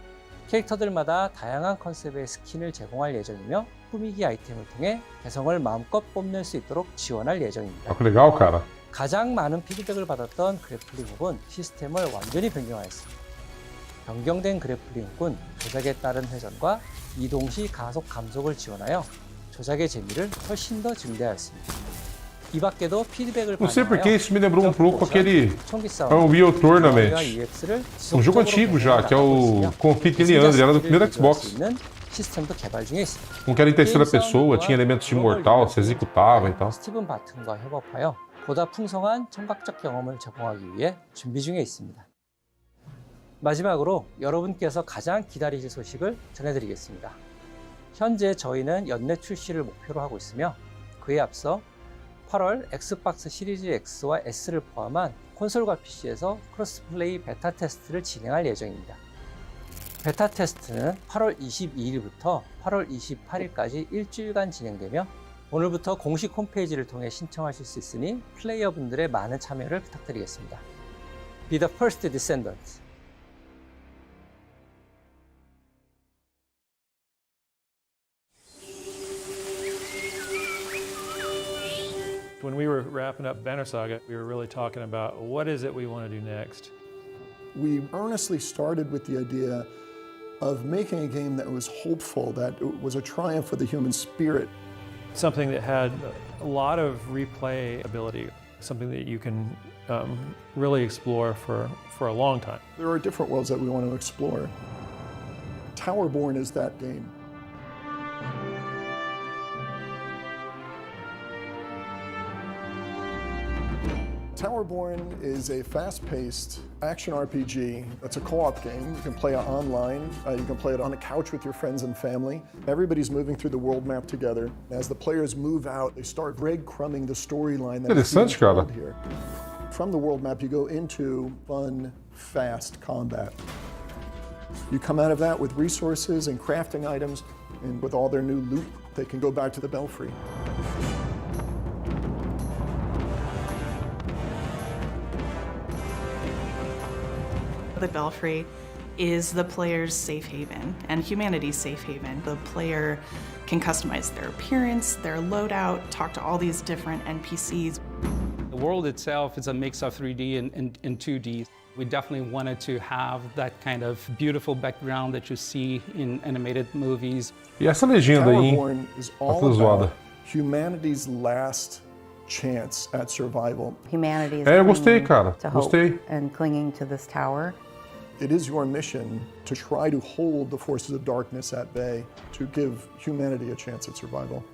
캐릭터들마다 다양한 컨셉의 스킨을 제공할 예정이며 꾸미기 아이템을 통해 개성을 마음껏 뽐낼 수 있도록 지원할 예정입니다. Legal, cara. 가장 많은 피드백을 받았던 그래플링 훅은 시스템을 완전히 변경하였습니다. 변경된 그래플링 훅은 조작에 따른 회전과 이동 시 가속 감속을 지원하여 조작의 재미를 훨씬 더 증대하였습니다. 이 밖에도 피드백을 Não sei porque isso me lembrou um pouco aquele Wheel Tournament. Jogo antigo já, que é o Conflito em Leandre, era do primeiro Xbox. 시스템도 개발 중에 있습니다. Um que era em terceira pessoa, tinha elementos de mortal, se executava e tal. 스티븐 바튼과 협업하여 보다 풍성한 청각적 경험을 제공하기 위해 준비 중에 있습니다. 마지막으로 여러분께서 가장 기다리실 소식을 전해드리겠습니다. 현재 저희는 연내 출시를 목표로 하고 있으며 그에 앞서 8월 엑스박스 시리즈 X와 S를 포함한 콘솔과 PC에서 크로스플레이 베타 테스트를 진행할 예정입니다. 베타 테스트는 8월 22일부터 8월 28일까지 일주일간 진행되며 오늘부터 공식 홈페이지를 통해 신청하실 수 있으니 플레이어분들의 많은 참여를 부탁드리겠습니다. Be the first descendant. When we were wrapping up Banner Saga, we were really talking about what is it we want to do next. We earnestly started with the idea of making a game that was hopeful, that was a triumph for the human spirit. Something that had a lot of replay ability, something that you can really explore for a long time. There are different worlds that we want to explore. Towerborn is that game. Towerborn is a fast-paced action RPG. It's a co-op game. You can play it online. You can play it on the couch with your friends and family. Everybody's moving through the world map together. As the players move out, they start breadcrumbing the storyline that is being told here. From the world map, you go into fun, fast combat. You come out of that with resources and crafting items, and with all their new loot, they can go back to the Belfry. The Belfry is the player's safe haven and humanity's safe haven. The player can customize their appearance, their loadout, talk to all these different NPCs. The world itself is a mix of 3D and 2D. We definitely wanted to have that kind of beautiful background that you see in animated movies. E essa legenda aí, Towerborn is all about humanity's last chance at survival. Humanity is eu gostei, cara. to hope Gostei. and clinging to this tower. It is your mission to try to hold the forces of darkness at bay, to give humanity a chance at survival.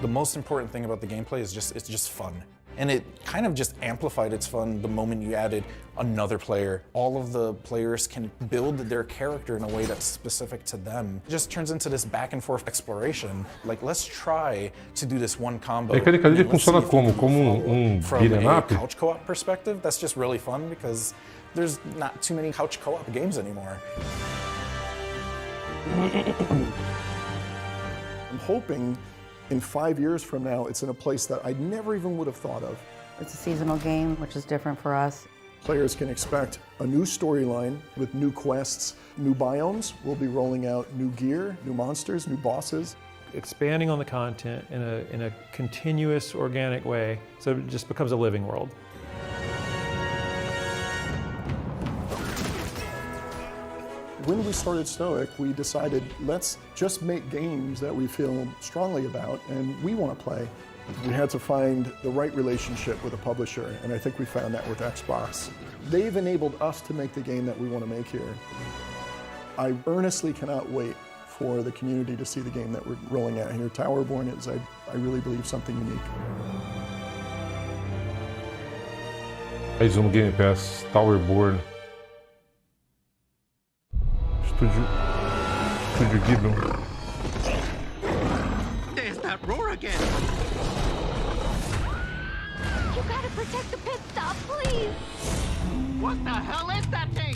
The most important thing about the gameplay is it's just fun. And it kind of just amplified its fun the moment you added another player. All of the players can build their character in a way that's specific to them. It just turns into this back and forth exploration. Like, let's try to do this one combo. Ele funciona como? Como beat 'em up? From a couch co-op perspective, that's just really fun because there's not too many couch co-op games anymore. I'm hoping in 5 years from now, it's in a place that I never even would have thought of. It's a seasonal game, which is different for us. Players can expect a new storyline with new quests, new biomes. We'll be rolling out new gear, new monsters, new bosses. Expanding on the content in a continuous, organic way, so it just becomes a living world. When we started Stoic, we decided, let's just make games that we feel strongly about and we want to play. We had to find the right relationship with a publisher, and I think we found that with Xbox. They've enabled us to make the game that we want to make here. I earnestly cannot wait for the community to see the game that we're rolling out here. Towerborn is, I really believe, something unique. Mais Game Pass, Towerborn. Estúdio Ghibli. There's that roar again. You gotta protect the pit stop, please. What the hell is that thing?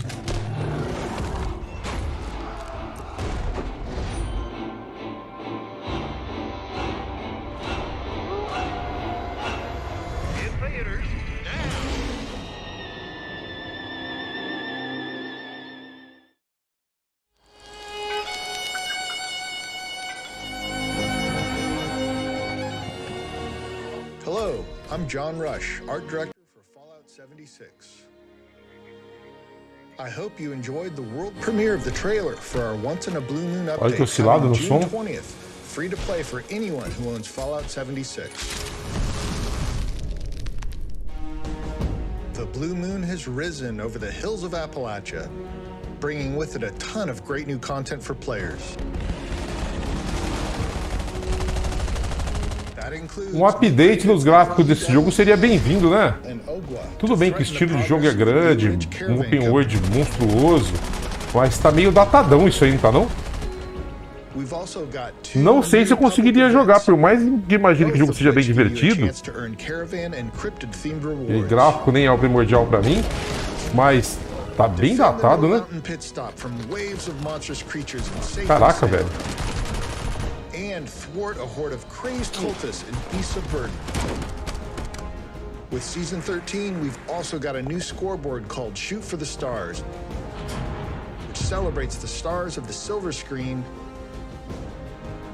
Invaders down. Hello, I'm John Rush, art director for Fallout 76. I hope you enjoyed the world premiere of the trailer for our Once in a Blue Moon update coming June 20th, free to play for anyone who owns Fallout 76. The blue moon has risen over the hills of Appalachia, bringing with it a ton of great new content for players. Update nos gráficos desse jogo seria bem-vindo, né? Tudo bem que o estilo de jogo é grande, um open world monstruoso, mas tá meio datadão isso aí, não tá não? Não sei se eu conseguiria jogar, por mais que imagine que o jogo seja bem divertido. E gráfico nem é o primordial pra mim, mas tá bem datado, né? Caraca, velho. And thwart a horde of crazed cultists and beasts of burden. With Season 13, we've also got a new scoreboard called Shoot for the Stars, which celebrates the stars of the silver screen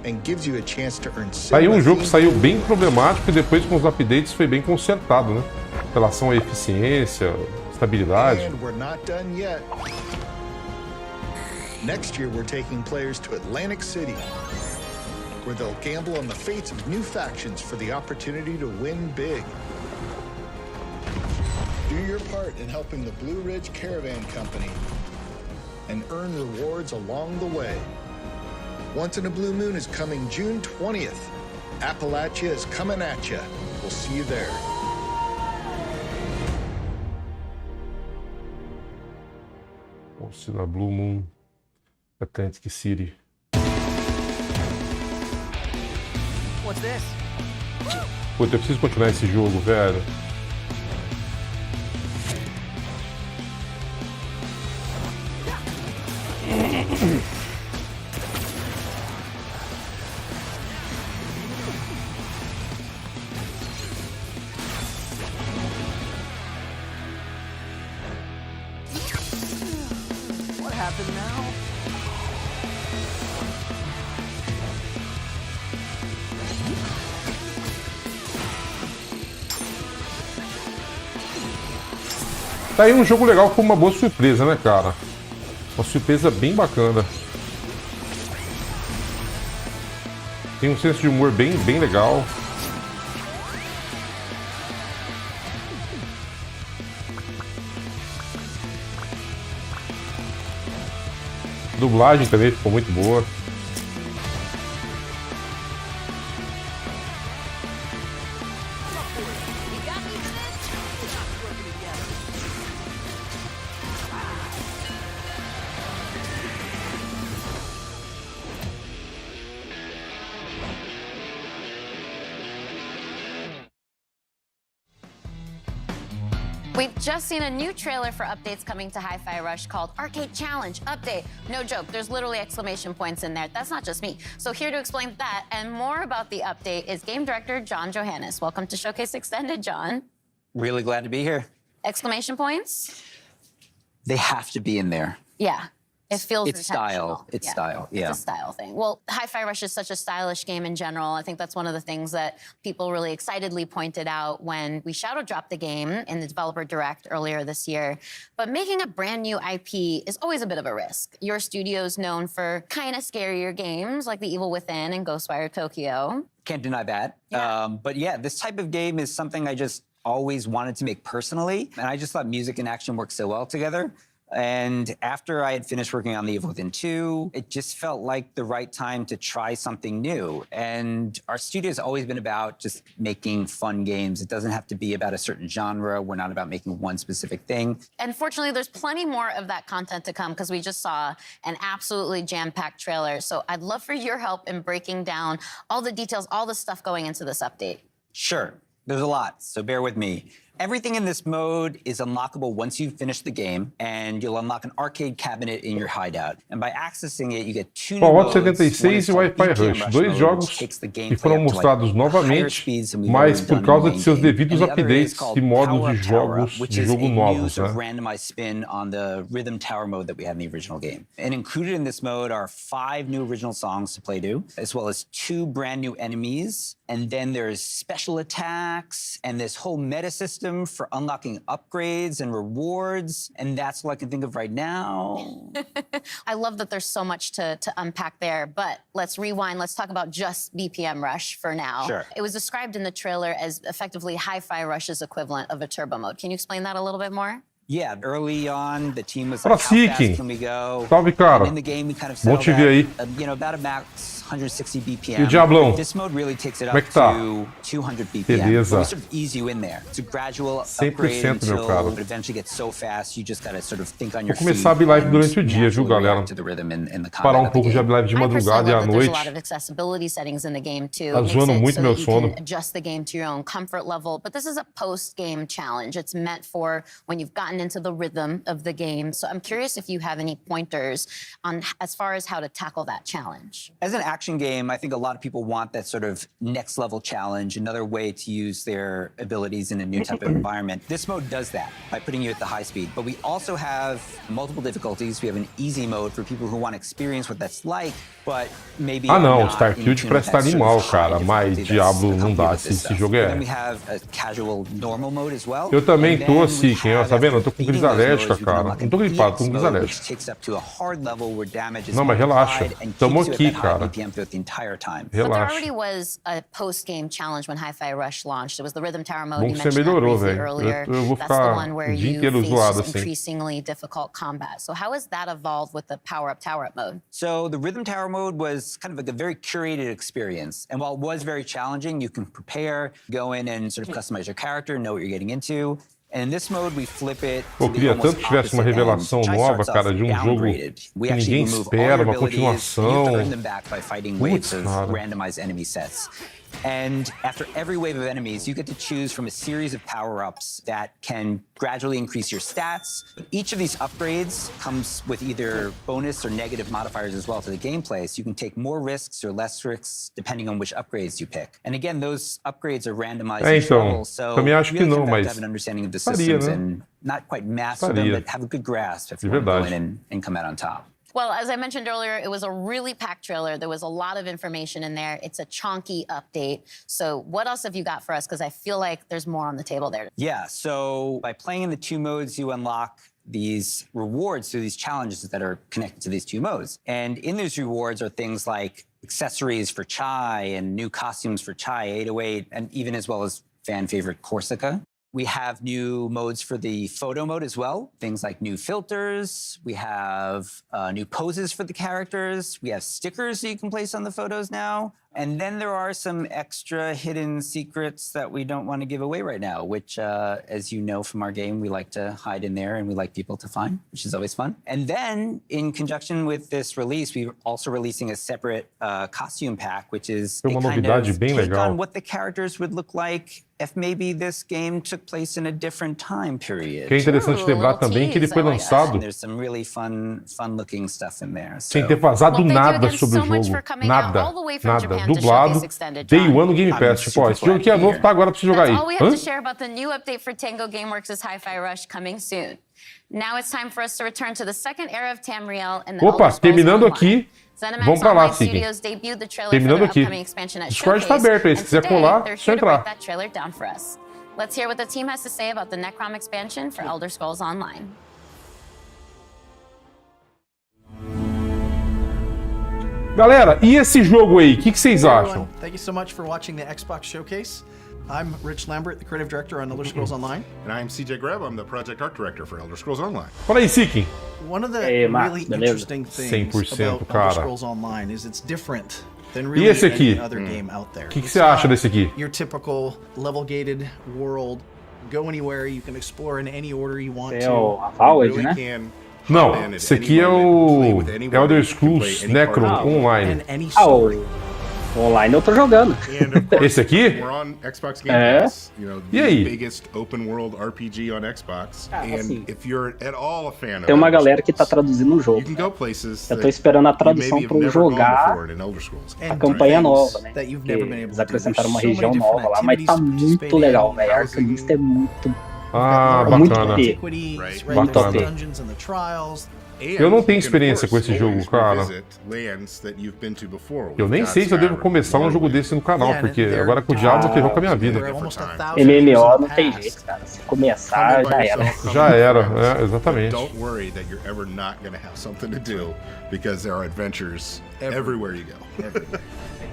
and gives you a chance to earn Aí um jogo que saiu bem problemático e depois com os updates foi bem consertado, né? Em relação à eficiência, estabilidade. And we're not done yet. Next year, we're taking players to Atlantic City, where they'll gamble on the fates of new factions for the opportunity to win big. Do your part in helping the Blue Ridge Caravan Company and earn rewards along the way. Once in a Blue Moon is coming June 20th. Appalachia is coming at you. We'll see you there. Once in a Blue Moon, Atlantic City. What's this? Puta, eu preciso continuar esse jogo, velho. What happened now? Tá aí um jogo legal, foi uma boa surpresa, né, cara? Uma surpresa bem bacana. Tem um senso de humor bem legal. A dublagem também ficou muito boa. We've just seen a new trailer for updates coming to Hi-Fi Rush called Arcade Challenge Update. No joke, there's literally exclamation points in there. That's not just me. So here to explain that and more about the update is game director John Johannes. Welcome to Showcase Extended, John. Really glad to be here. Exclamation points? They have to be in there. Yeah. It feels It's style. It's style. Yeah. It's a style thing. Well, Hi-Fi Rush is such a stylish game in general. I think that's one of the things that people really excitedly pointed out when we shadow dropped the game in the developer direct earlier this year. But making a brand new IP is always a bit of a risk. Your studio's known for kind of scarier games like The Evil Within and Ghostwire Tokyo. Can't deny that. Yeah. But yeah, this type of game is something I just always wanted to make personally. And I just thought music and action work so well together. And after I had finished working on The Evil Within 2, it just felt like the right time to try something new. And our studio's always been about just making fun games. It doesn't have to be about a certain genre. We're not about making one specific thing. And fortunately, there's plenty more of that content to come because we just saw an absolutely jam-packed trailer. So I'd love for your help in breaking down all the details, all the stuff going into this update. Sure. There's a lot, so bear with me. Everything in this mode is unlockable once you finish the game, and you'll unlock an arcade cabinet in your hideout. And by accessing it, you get two new modes. 76 e Wi-Fi Rush, dois jogos que foram mostrados novamente, mas por causa de seus devidos updates e modos de jogos de jogo novos, né? Randomized spin on the rhythm tower mode that we had in the original game. And included in this mode are 5 new original songs to play to, as well as 2 brand new enemies. And then there's special attacks and this whole meta system for unlocking upgrades and rewards. And that's all I can think of right now. I love that there's so much to unpack there, but let's rewind. Let's talk about just BPM Rush for now. Sure. It was described in the trailer as effectively Hi-Fi Rush's equivalent of a turbo mode. Can you explain that a little bit more? Yeah, early on, the team was Ora, like, how fast Seeking. can we go? Salve, cara. And in the game, we kind of Bom settled te ver aí. at, you know, about a max 160 BPM. E o Diablão? This mode really takes it Como é up que tá? to 200 BPM. Beleza. We sort of ease you in there. It's a gradual 100%, upgrade meu until caro. it eventually gets so fast, you just gotta sort of think on your Vou começar a abrir live durante o dia, viu, galera? Parar um pouco de abrir live de madrugada e à There's noite. a lot of accessibility settings in the game too. Tá It makes zoando it muito so meu that you sono. can adjust the game to your own comfort level. But this is a post-game challenge. It's meant for when you've gotten into the rhythm of the game. So I'm curious if you have any pointers on as far as how to tackle that challenge. As an action game, I think a lot of people want that sort of next level challenge, another way to use their abilities in a new type of environment. This mode does that by putting you at the high speed. But we also have multiple difficulties. We have an easy mode for people who want to experience what that's like, but maybe não, Starfield parece estar animal, cara, mas Diablo não dá, esse jogo é... Eu também tô, Siken, ó, tá vendo? Eu tô com crise alérgica, cara. Não tô gripado, tô com crise alérgica. Não, mas relaxa. Tamo aqui, cara. But there already was a post-game challenge when Hi-Fi Rush launched. It was the Rhythm Tower mode. Bom You que você mentioned melhorou, that briefly velho. earlier. Eu vou That's the ficar one where o dia you inteiro zoado, face assim. increasingly difficult combat. So how has that evolved with the power-up tower-up mode? So the Rhythm Tower mode was kind of like a very curated experience. And while it was very challenging, you can prepare, go in and sort of customize your character, know what you're getting into. And in this mode, we flip it. Pô, queria tanto que tivesse uma revelação nova, cara, de um jogo que ninguém espera, uma continuação. Putz, cara. And after every wave of enemies, you get to choose from a series of power-ups that can gradually increase your stats. Each of these upgrades comes with either bonus or negative modifiers as well to the gameplay, so you can take more risks or less risks depending on which upgrades you pick. And again, those upgrades are randomized each level, so também acho que não, mas have an understanding of the systems and not quite master them, but have a good grasp if you want to go in and come out on top. Well, as I mentioned earlier, it was a really packed trailer. There was a lot of information in there. It's a chonky update. So what else have you got for us? Because I feel like there's more on the table there. Yeah, so by playing in the two modes, you unlock these rewards through these challenges that are connected to these two modes. And in those rewards are things like accessories for Chai and new costumes for Chai 808, and even as well as fan favorite Corsica. We have new modes for the photo mode as well. Things like new filters. We have new poses for the characters. We have stickers that you can place on the photos now. And then there are some extra hidden secrets that we don't want to give away right now, which, as you know from our game, we like to hide in there and we like people to find, which is always fun. And then, in conjunction with this release, we're also releasing a separate costume pack, which is a kind of take on what the characters would look like if maybe this game took place in a different time period. Que é interessante lembrar também que ele foi lançado There's some really fun-looking stuff in there. sem ter vazado nada sobre o jogo. Nada. Nada. Dublado. Day One no Game Pass. Tipo, ó, esse jogo aqui é novo, tá agora pra você jogar aí. That's all we have to share about the new update for Tango Gameworks' Hi-Fi Rush coming soon. Now it's time for us to return to the second era of Tamriel and the Opa, Elder Scrolls terminando Online. aqui. ZeniMax Vamos pra lá, Online Siken. Studios debuted the trailer Terminando for their aqui. upcoming expansion at Discord Showcase, tá aberto aí, se and quiser today, colar, they're só here to break entrar. that trailer down for us. Let's hear what the team has to say about the Necrom expansion for Elder Scrolls Online. Galera, e esse jogo aí? O que vocês acham? Thank you so much for watching the Xbox Showcase. I'm Rich Lambert, the creative director on Elder Scrolls Online. And I'm CJ Greb, I'm the project art director for Elder Scrolls Online. Fala aí, Siken. One of the really interesting things 100%, about Elder Scrolls Online is it's different than E really esse any aqui? other game out there. O que você acha desse aqui? Your typical level-gated world. Go anywhere, you can explore in any order you want to. A Valve, né? Não, esse aqui é o Elder Scrolls Necron Online. O online eu tô jogando. Esse aqui? We're on Xbox Game Pass, you know, E the aí? biggest open world RPG on Xbox. And assim, if you're at all a fan of Tem uma Elder galera que tá traduzindo o jogo. you can go places Eu tô that esperando a you tradução maybe pra have eu never gone jogar before in Elder Scrolls. a campanha nova, né? Porque eles acrescentaram uma região nova lá, mas tá muito legal, velho. A Arcanista é muito Bacana. Muito top. Eu não tenho experiência com esse jogo, cara. Eu nem sei se eu devo começar um jogo desse no canal, porque agora com o Diablo ferrou com a minha vida. MMO não tem jeito, cara. Se começar, já era. Já era, exatamente. Don't worry that you're ever not going to have something to do, because there are adventures everywhere you go.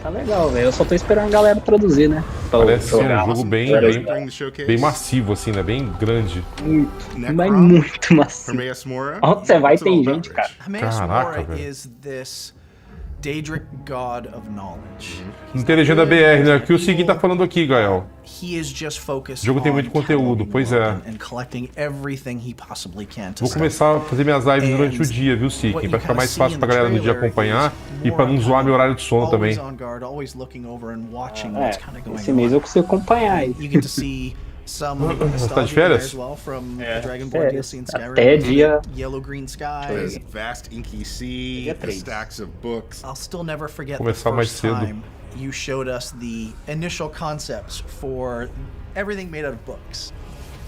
Tá legal, velho. Eu só tô esperando a galera traduzir, né? Parece ser um jogo bem massivo, assim, né? Bem grande. Muito, mas muito massivo. Onde você vai tem gente, cara. Caraca, velho. Is this Daedric God of Knowledge. Não tem legenda BR, né? O que o Siken tá falando aqui, Gael. He is just focused O jogo tem muito conteúdo, pois é. and collecting everything he possibly can to Vou começar a fazer minhas lives durante o dia, viu, Siken? Pra ficar mais fácil pra galera no dia acompanhar e pra não zoar meu horário de sono também. on guard, always looking over and watching Esse mês eu consigo acompanhar aí. You get to see Some Tá de nostalgia there férias? as well from the Dragonborn DLC in Skyrim. Até dia... Yellow Green Sky. There's vast inky sea, the stacks of books. I'll still never forget the Começar mais first cedo. time you showed us the initial concepts for everything made out of books.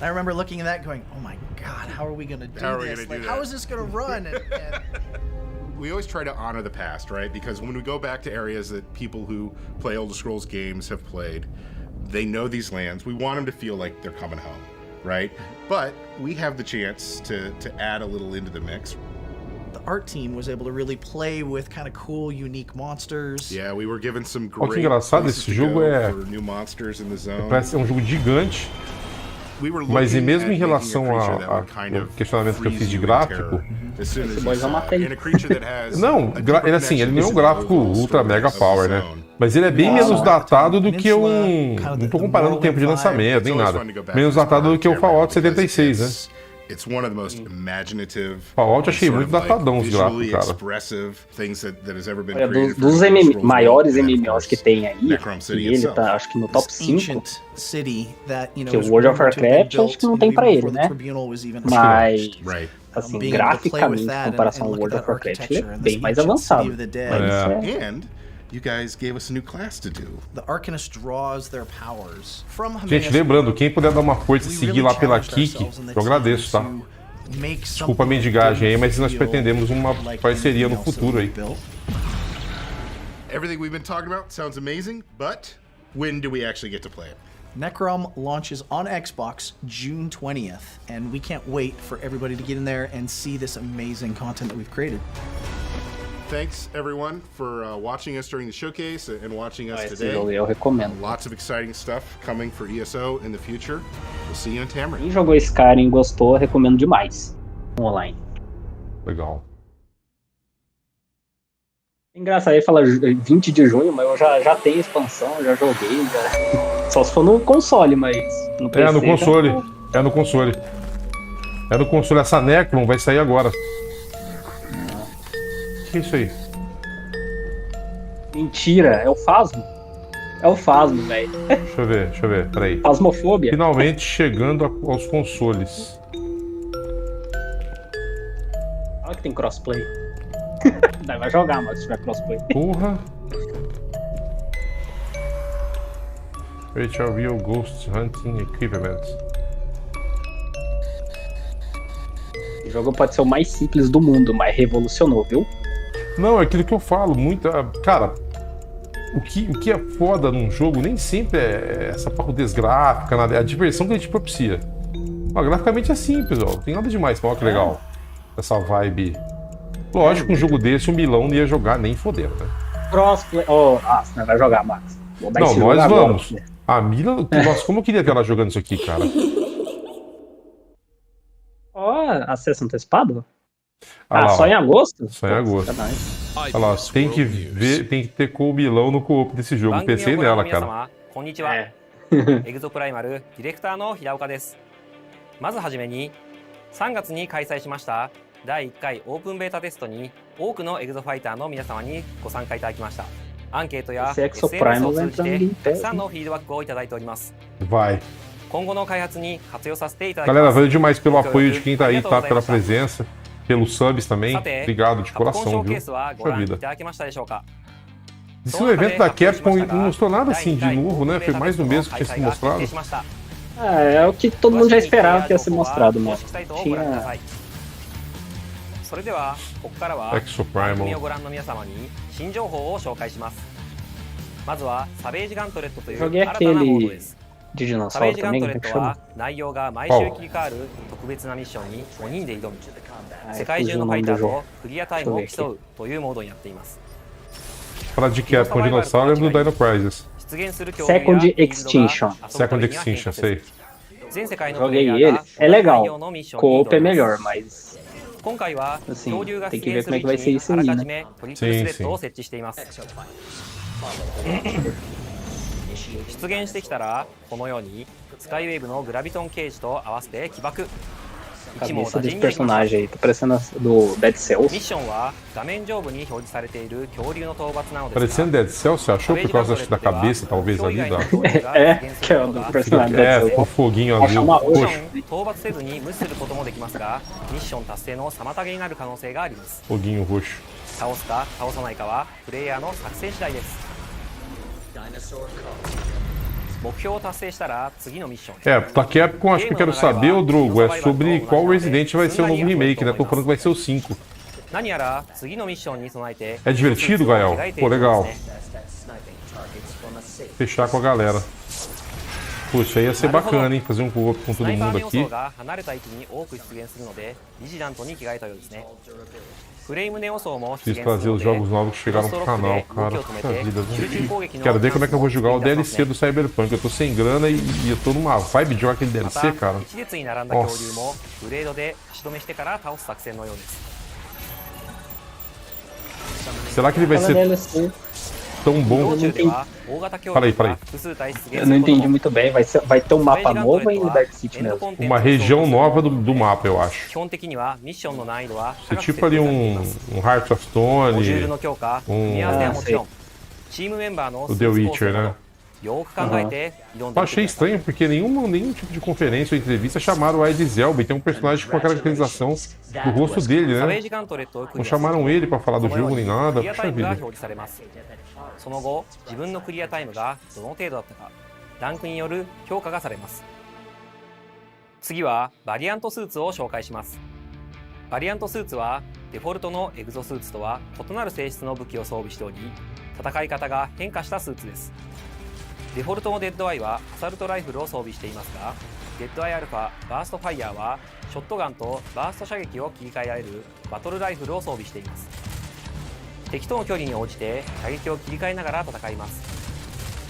I remember looking at that going, oh my god, how are we going to do this? Like, how is this going to run? We always try to honor the past, right? Because when we go back to areas that people who play Elder Scrolls games have played, they know these lands. We want them to feel like they're coming home, right? But we have the chance to add a little into the mix. The art team was able to really play with kind of cool, unique monsters. Yeah, we were given some Olha que great engraçado, places esse to jogo go é... for new monsters in the zone. Parece um jogo gigante. Mas e mesmo em relação ao questionamento que eu fiz de gráfico, não, ele assim, ele não é um gráfico ultra mega power, né? Mas ele é bem menos datado do que um... Não tô comparando o tempo de lançamento, nem nada. Menos datado do que o Fallout 76, né? Fallout eu achei muito datadão os gráficos, cara. Dos maiores MMOs que tem aí, e ele tá, acho que no top 5, que o World of Warcraft acho que não tem pra ele, né? Mas, assim, graficamente, em comparação ao World of Warcraft, ele é bem mais avançado. You guys gave us a new class to do. The Arcanist draws their powers from Gente, lembrando, quem puder dar uma força e seguir lá pela Kik, eu agradeço, tá? Desculpa a mendigagem aí, mas nós pretendemos uma parceria no futuro aí. Everything we've been talking about sounds amazing, but when do we actually get to play it? Necrom launches on Xbox June 20th, and we can't wait for everybody to get in there and see this amazing content that we've created. Thanks everyone for watching us during the showcase and watching us today. Eu recomendo. Lots of exciting stuff coming for ESO in the future. We'll see you in Tamarind. Quem jogou Skyrim e gostou, recomendo demais. Online. Legal. Engraçado aí falar 20 de junho, mas eu já tenho expansão, já joguei. Só se for no console, mas no PC. É no console. É no console. É no console. Essa Necron vai sair agora. O que é isso aí? Mentira, é o Phasmo. É o Phasmo, velho. Deixa eu ver, peraí. Phasmofobia. Finalmente chegando aos consoles. Olha que tem crossplay. Vai jogar, mas se tiver crossplay. Porra. Rachel Real Ghost Hunting Equipment. O jogo pode ser o mais simples do mundo, mas revolucionou, viu? Não, é aquilo que eu falo muito. Cara, o que é foda num jogo nem sempre é essa parrudez gráfica, nada, é a diversão que a gente propicia. Mas, graficamente é simples, ó, não tem nada demais. Olha que legal. Essa vibe. Lógico, um jogo desse, o Milão não ia jogar nem fodendo, né? Crossplay. Você não vai jogar, Max. Não, nós vamos. A Mila, nossa, como eu queria ver ela jogando isso aqui, cara. Acesso antecipado? Lá, só em agosto? Só em agosto. Olha lá, tem que ter com o Milão no co-op desse jogo. PC nela, cara. こんにちは。エグゾプライマルディレクターの平岡です。まずはじめに3月に開催しました第1回オープンベータテストに多くのエグゾファイターの皆様にご参加いただきました。アンケートや SNS を通じてたくさんのフィードバックをいただいております。Vai. 今後の開発に活用させていただきます。 Galera, valeu demais pelo apoio de quem tá aí, tá? Pela presença, pelos subs também. Obrigado de coração, viu? Puxa vida. Esse evento da Capcom não mostrou nada assim de novo, né? Foi mais do mesmo que tinha sido mostrado. É o que todo mundo já esperava que ia ser mostrado, mano. Tinha... Exoprimal. Joguei aquele de dinossauro também, como é que chama? Falar de Capcom dinossauro, eu lembro do Dino Prizes. Second Extinction. Second Extinction, sei. Joguei ele, é legal. Co-op é melhor, mas... assim, tem que ver como é que vai ser isso aí, né? Sim, sim. 出現してきたらこのようにスカイウェーブのグラビトンケージと合わせて起爆 cabeça desse personagem aí, tá parecendo do Dead Cells. Parecendo Dead Cells, você achou? Por causa da cabeça, talvez, ali? Que é o do personagem Dead Cells. Com foguinho azul. Foguinho roxo. Da Capcom, acho que eu quero saber, ô Drogo, é sobre qual Resident vai ser o novo remake, né? Tô falando que vai ser o 5. É divertido, Gael? Pô, legal. Fechar com a galera. Poxa, aí ia ser bacana, hein? Fazer um com o outro com todo mundo aqui. Preciso trazer os jogos novos que chegaram pro canal, cara. Puxa vida, quero ver como é que eu vou jogar o DLC do Cyberpunk. Eu tô sem grana e eu tô numa vibe de jogar aquele DLC, cara. Nossa. Será que ele vai ser tão bom? Fala aí. Eu não entendi muito bem. Vai ter um mapa novo ou em Dark City mesmo? Uma região nova do mapa, eu acho. Você tipo ali um Heart of Stone, o The Witcher, né? Eu achei estranho porque nenhum tipo de conferência ou entrevista chamaram o Idris Elba e tem um personagem com a caracterização do rosto dele, né? Não chamaram ele pra falar do jogo nem nada, puxa vida. その後、自分のクリアタイムがどの程度だったか、ランクによる評価がされます。次はバリアントスーツを紹介します。バリアントスーツはデフォルトのエグゾスーツとは異なる性質の武器を装備しており、戦い方が変化したスーツです。デフォルトのデッドアイはアサルトライフルを装備していますが、デッドアイアルファバーストファイヤーはショットガンとバースト射撃を切り替えられるバトルライフルを装備しています。敵との距離に応じて射撃を切り替えながら戦います。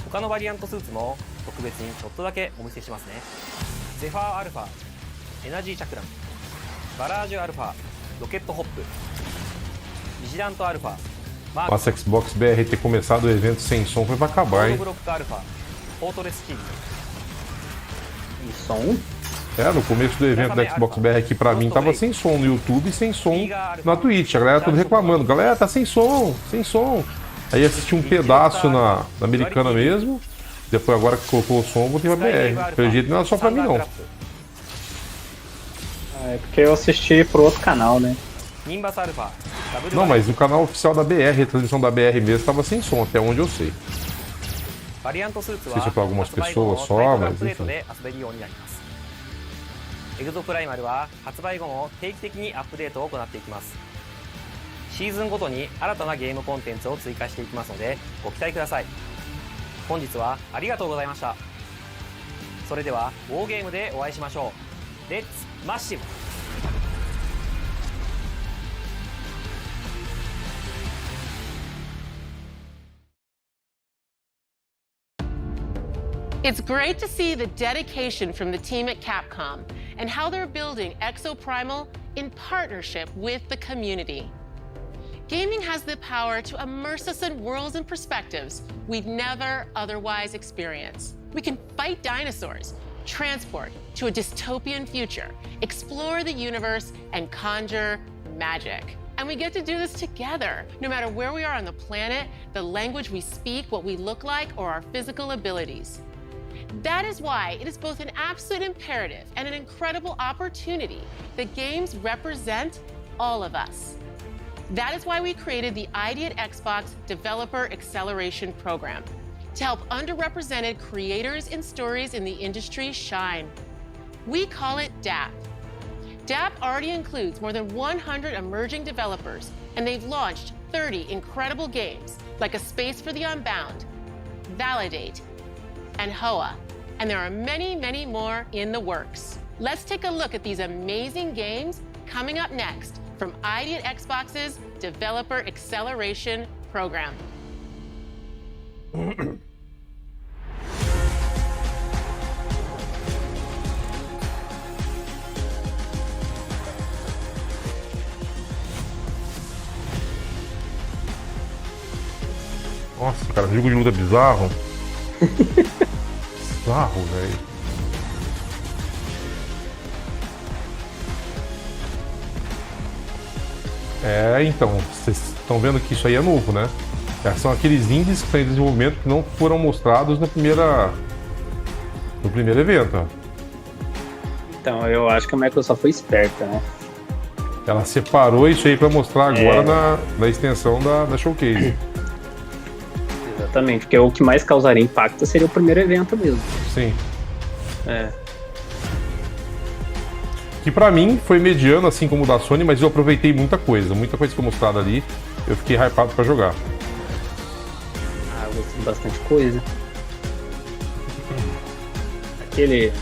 他のバリアントスーツも特別にちょっとだけお見せしますね。ゼファーアルファ、エナジーチャクラン、バラージュアルファ、ロケットホップ、ビジラントアルファ、Nossa, Xbox BR ter começado o evento sem som foi pra acabar, hein? ブロックアルファ、フォートレスチーム。 som? No começo do evento da Xbox BR aqui pra mim tava sem som no YouTube e sem som na Twitch. A galera toda reclamando. Galera, tá sem som, sem som. Aí assisti um pedaço na americana mesmo. Depois agora que colocou o som, botei pra BR. Pelo jeito não era só pra mim não. É porque eu assisti pro outro canal, né? Não, mas no canal oficial da BR, a transmissão da BR mesmo tava sem som, até onde eu sei. Não sei se é pra algumas pessoas só, mas enfim. エグゾプライマルは発売後も定期的にアップデートを行っていきます。シーズンごとに新たなゲームコンテンツを追加していきますのでご期待ください。本日はありがとうございました。それではウォーゲームでお会いしましょう。レッツマッシブ。 It's great to see the dedication from the team at Capcom and how they're building Exoprimal in partnership with the community. Gaming has the power to immerse us in worlds and perspectives we'd never otherwise experience. We can fight dinosaurs, transport to a dystopian future, explore the universe, and conjure magic. And we get to do this together, no matter where we are on the planet, the language we speak, what we look like, or our physical abilities. That is why it is both an absolute imperative and an incredible opportunity that games represent all of us. That is why we created the ID at Xbox Developer Acceleration Program to help underrepresented creators and stories in the industry shine. We call it DAP. DAP already includes more than 100 emerging developers, and they've launched 30 incredible games like A Space for the Unbound, Validate, and HOA, and there are many, many more in the works. Let's take a look at these amazing games coming up next from ID at Xbox's Developer Acceleration Program. Nossa, cara, jogo de luta bizarro. Bizarro, velho. Então, vocês estão vendo que isso aí é novo, né? São aqueles indies que estão em desenvolvimento que não foram mostrados no primeiro evento. Ó. Então, eu acho que a Microsoft foi esperta, né? Ela separou isso aí para mostrar agora na extensão da Showcase. Exatamente, porque o que mais causaria impacto seria o primeiro evento mesmo. Sim. Que pra mim foi mediano, assim como o da Sony, mas eu aproveitei muita coisa foi mostrada ali. Eu fiquei hypado pra jogar. Eu gostei de bastante coisa. Aquele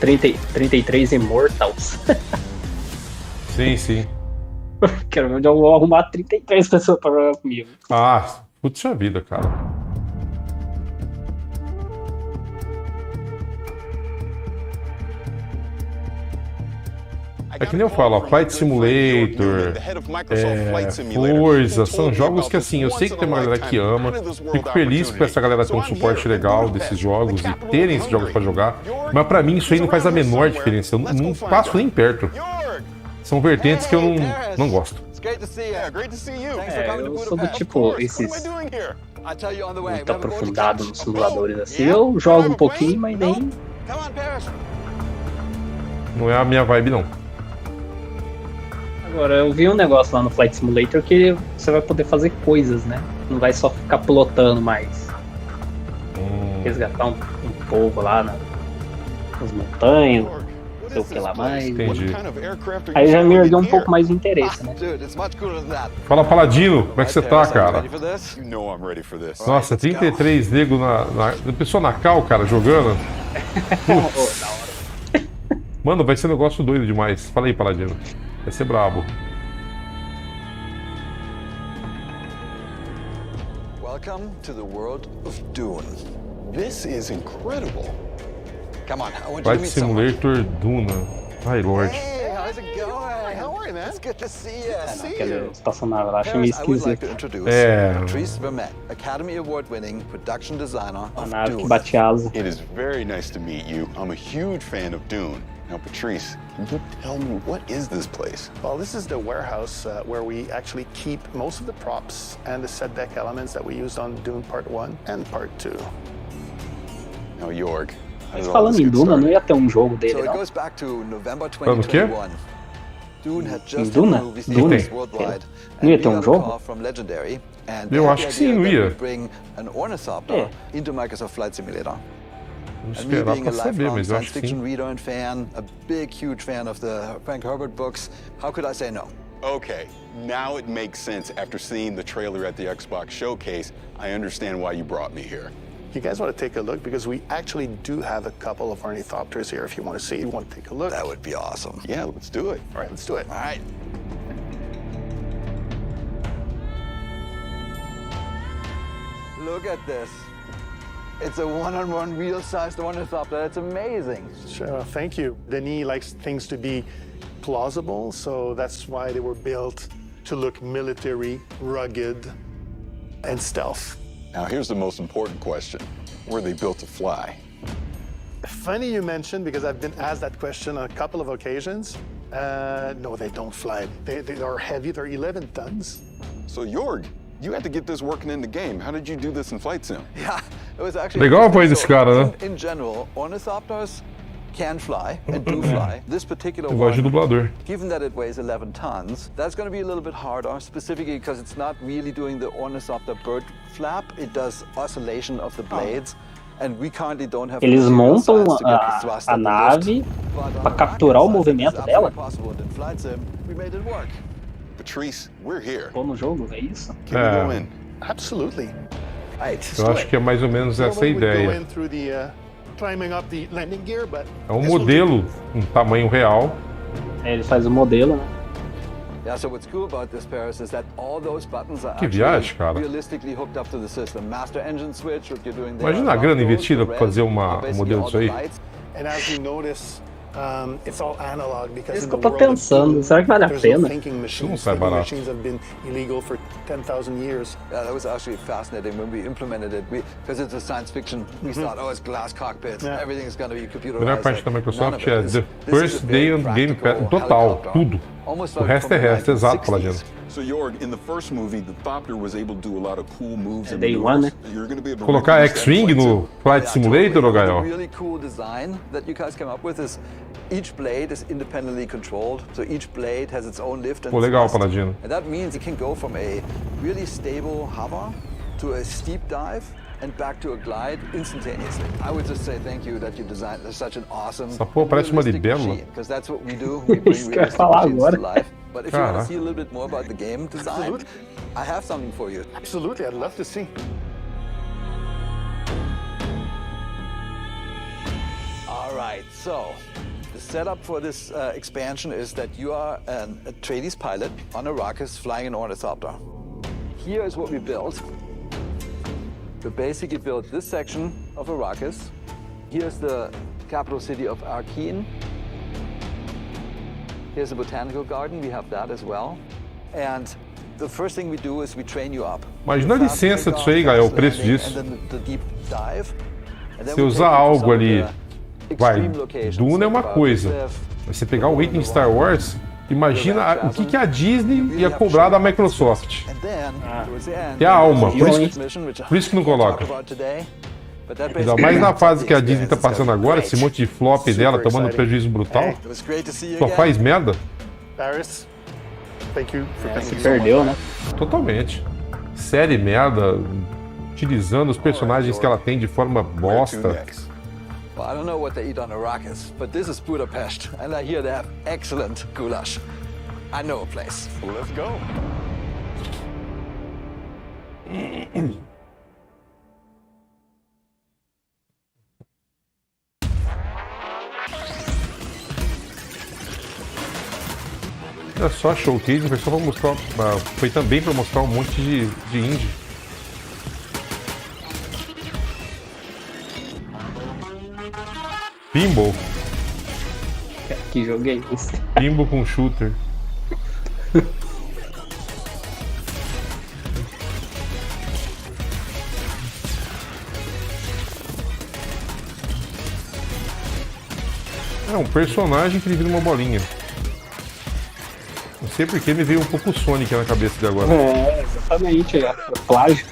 33 Immortals. Sim. Quero ver onde eu vou arrumar 33 pessoas pra jogar comigo. Puxa vida, cara. É que nem eu falo, Flight Simulator, Forza, são jogos que assim, eu sei que tem uma galera que ama, fico feliz por essa galera ter um suporte legal desses jogos e terem esses jogos pra jogar, mas pra mim isso aí não faz a menor diferença, eu não passo nem perto. São vertentes que eu não gosto. Eu sou do tipo, esses muito aprofundado nos simuladores assim, eu jogo um pouquinho, mas nem... Não é a minha vibe, não. Agora, eu vi um negócio lá no Flight Simulator que você vai poder fazer coisas, né? Não vai só ficar pilotando mais. Resgatar um povo lá nas montanhas, não sei o que lá mais. Entendi. Aí já me ergueu um pouco mais de interesse, né? Fala, Paladino, como é que você tá, cara? Nossa, 33 nego na pessoa na cal, cara, jogando. Mano, vai ser um negócio doido demais. Fala aí, Paladino. Vai ser brabo. Welcome to the world of Dune. This is incredible. Come on, I want you to Flight meet someone. Simulator Duna. Ai, Lord. Hey, how's it going? How are you, man? It's good to see you. Aquela estacionável lá, achei meio I would like esquisito. to introduce Patrice Vermette, Academy Award-winning production designer A of nave que Dune. bate asa. It is very nice to meet you. I'm a huge fan of Dune. Now, Patrice, can you tell me what is this place? Well, this is the warehouse where we actually keep most of the props and the set deck elements that we used on Dune Part 1 and Part 2. Now, Jorg. Mas falando em Duna, não ia ter um jogo dele, So it não? goes back to November Falando o quê? 2021. Dune had Em just Duna? been movies Duna? worldwide. Não ia And ter we um got a jogo? call from Legendary, and Eu they had acho the que sim, idea não that ia. we'd bring an ornithopter into Microsoft Flight Simulator. Vamos And me esperar being pra a saber, lifelong mas eu science acho que fiction sim. reader and fan, a big, huge fan of the Frank Herbert books, how could I say no? Okay, now it makes sense after seeing the trailer at the Xbox showcase. I understand why you brought me here. You guys want to take a look? Because we actually do have a couple of ornithopters here if you want to see. You want to take a look? That would be awesome. Yeah, let's do it. All right, let's do it. All right. Look at this. It's a one-on-one real-sized ornithopter. It's amazing. Sure, thank you. Denis likes things to be plausible, so that's why they were built to look military, rugged, and stealth. Now, here's the most important question. Were they built to fly? Funny you mentioned, because I've been asked that question on a couple of occasions. No, they don't fly. They are heavy. They're 11 tons. So, Jorg, you had to get this working in the game. How did you do this in Flight Sim? Yeah, it was actually Legal apoio desse cara, né? in general, ornithopters can fly and do fly. This particular Eu gosto de one, dublador. given that it weighs 11 tons, that's going to be a little bit harder, specifically because it's not really doing the ornithopter bird flap. It does oscillation of the blades. And we currently don't have Eles enough montam science to get the thrust a and the nave lift. But para on capturar o the movimento it's dela. absolutely possible, and in Flight Sim, we made it work. Patrice, we're here. Pô, no jogo, é isso? Can we go in? Absolutely. Eu acho que é mais ou menos essa a Normally we go ideia. in through the climbing up the landing gear, but É um modelo em tamanho real. Ele faz o modelo, né? Yeah, so what's cool about this, Paris, is that all those buttons are Que viagem, cara. realistically hooked up to the system. Master engine switch, what you're doing there. Imagina a grana investida para fazer um modelo disso aí. And as you notice, it's all analog because Isso in que the eu tô world of pensando, Dune, será que vale a there's pena? no thinking Não machines. sai Thinking barato. machines have been illegal for 10,000 years. Yeah, that was actually fascinating when we implemented it. Because it's a science fiction, we thought, oh, it's glass cockpits, everything is going to be A computerized. melhor parte da None Microsoft of é it. The This is First a Day very on Game practical Pass, total, helicopter. tudo. Almost O like resto from é the resto, exato, 1960s. Paladino. So Jorg, in the first movie, the Thopter was able to do a lot of cool moves and Day One, né? You're going to be able to Colocar X-Wing no Flight Simulator, ou Gael? The really cool design that you guys came up with is each blade is independently controlled, so each blade has its own lift and Pô, legal, thrust. Paladino. And that means you can go from a really stable hover to a steep dive and back to a glide instantaneously. I would just say thank you that you designed such an awesome Essa porra parece uma libélula. because that's what we do. We bring realistic machines to life. But if you want to see a little bit more about the game design, I have something for you. Absolutely, I'd love to see. All right, so the setup for this expansion is that you are a Atreides pilot on Arrakis flying an ornithopter. Here is what we built. We basically built this section of Arrakis. Here's the capital city of Arkeen. Here's the botanical garden, we have that as well. And the first thing we do is we train you up. Imagina a licença disso aí, Gael, o preço disso. And then the deep dive. And then Você we usar take you to algo some of ali, the vai, extreme locations, Duna é uma like coisa. Mas você pegar o item Star Wars, imagina o que a Disney ia cobrar da Microsoft. É a alma, por isso que não coloca. Ainda mais na fase que a Disney tá passando agora, esse monte de flop dela, tomando um prejuízo brutal. Só faz merda. Se perdeu, né? Totalmente. Série merda, utilizando os personagens que ela tem de forma bosta. Well, I don't know what they eat on Arrakis, but this is Budapest, and I hear they have excellent goulash. I know a place. Well, let's go. Olha só, showcase, foi só pra mostrar, foi também para mostrar um monte de indie. Pinball. Que jogo é esse? Pinball com shooter. É um personagem que ele vira uma bolinha. Não sei porque me veio um pouco o Sonic na cabeça de agora. É, exatamente, é plágio.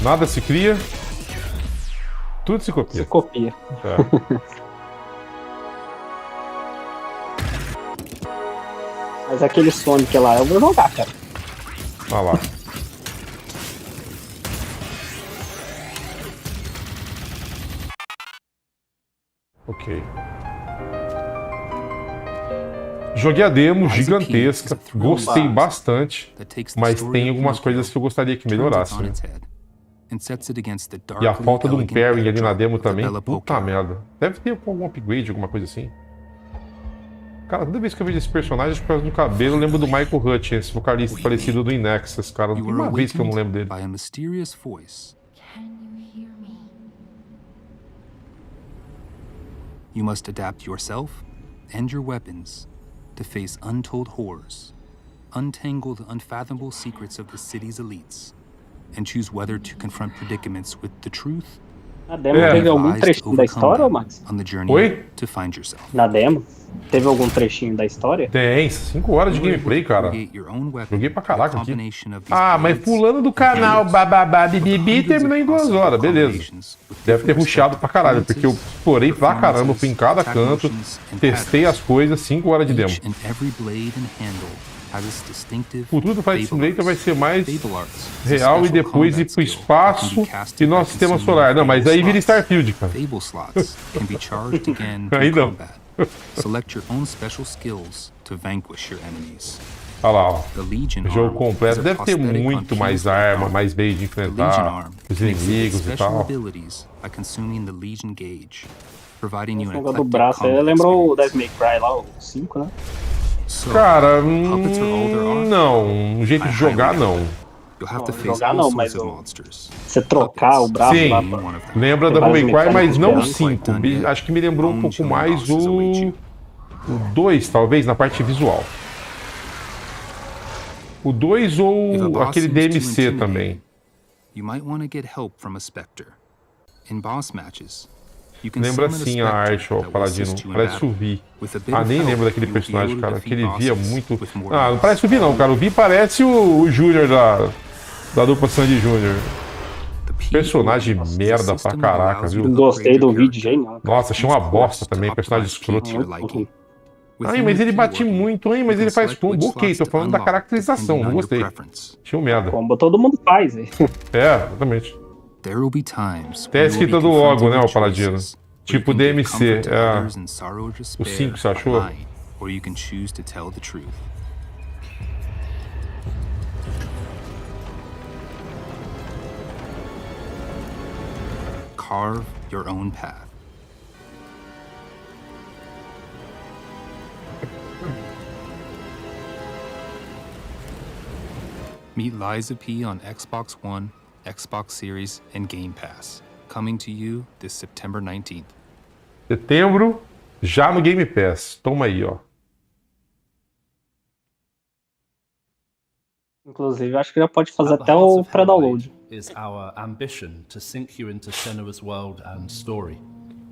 Nada se cria, tudo se copia. Se copia. É. Mas aquele Sonic lá, eu vou jogar, cara. Olha lá. Ok. Joguei a demo gigantesca, gostei bastante, mas tem algumas coisas que eu gostaria que melhorassem. Né? E a falta de um pairing ali na demo também, puta merda. Deve ter algum upgrade, alguma coisa assim. Cara, toda vez que eu vejo esse personagem, por causa do cabelo, eu lembro do Michael Hutchins, vocalista falecido do Inexus, cara. Tem uma vez que eu não lembro dele. You must adapt yourself and your weapons to face untold horrors, untangle the unfathomable secrets of the city's elites, and choose whether to confront predicaments with the truth. Na demo teve algum trechinho da história, Max? Oi? Na demo? Teve algum trechinho da história? Tem, 5 horas de gameplay, cara. Joguei pra caraca aqui. Ah, mas pulando do canal, bababá, bibibi, terminou em 2 horas, beleza. Deve ter rushado pra caralho, porque eu explorei pra caramba, fui em cada canto, testei as coisas, 5 horas de demo. O futuro do Flight Simulator vai ser mais real e depois ir pro espaço e nosso sistema solar. Não, mas aí vira Starfield, cara. Aí não. Select your own special skills to vanquish your enemies. Olha lá, ó. O jogo completo deve ter muito mais arma, mais meio de enfrentar os inimigos e tal. Esse negócio do braço aí lembrou o Devil May Cry lá, o 5, né? Cara, não. Um jeito de jogar, não. Jogar não, mas você trocar o braço sim, lá. Lembra da Devil May Cry, mas não o 5. Acho que me lembrou um pouco mais o 2, talvez, na parte visual. O 2 ou aquele DMC também. You might want to get help from a Spectre. In boss matches, Lembra sim a arte, ó, Paladino. Parece o Vi. Ah, nem lembro daquele personagem, cara. Que ele via muito. Ah, não parece o Vi, não, cara. O Vi parece o Júnior da dupla Sandy Júnior. Personagem merda pra caraca, viu? Não gostei do vídeo, gente, não. Nossa, achei uma bosta também, personagem escroto. Ai, mas ele bate muito, hein? Mas ele faz combo. Ok, tô falando da caracterização, não gostei. Achei um merda. Combo todo mundo faz, hein? É, exatamente. Até a escrita do logo, né, o Paladino? Tipo DMC. É. O 5, você achou? Carve your own path. Meet Liza P on Xbox One, Xbox Series, and Game Pass. Coming to you this September 19th. Setembro, já no Game Pass. Toma aí, ó. Inclusive, acho que já pode fazer até o pré-download. Is our ambition to sink you into Senua's world and story.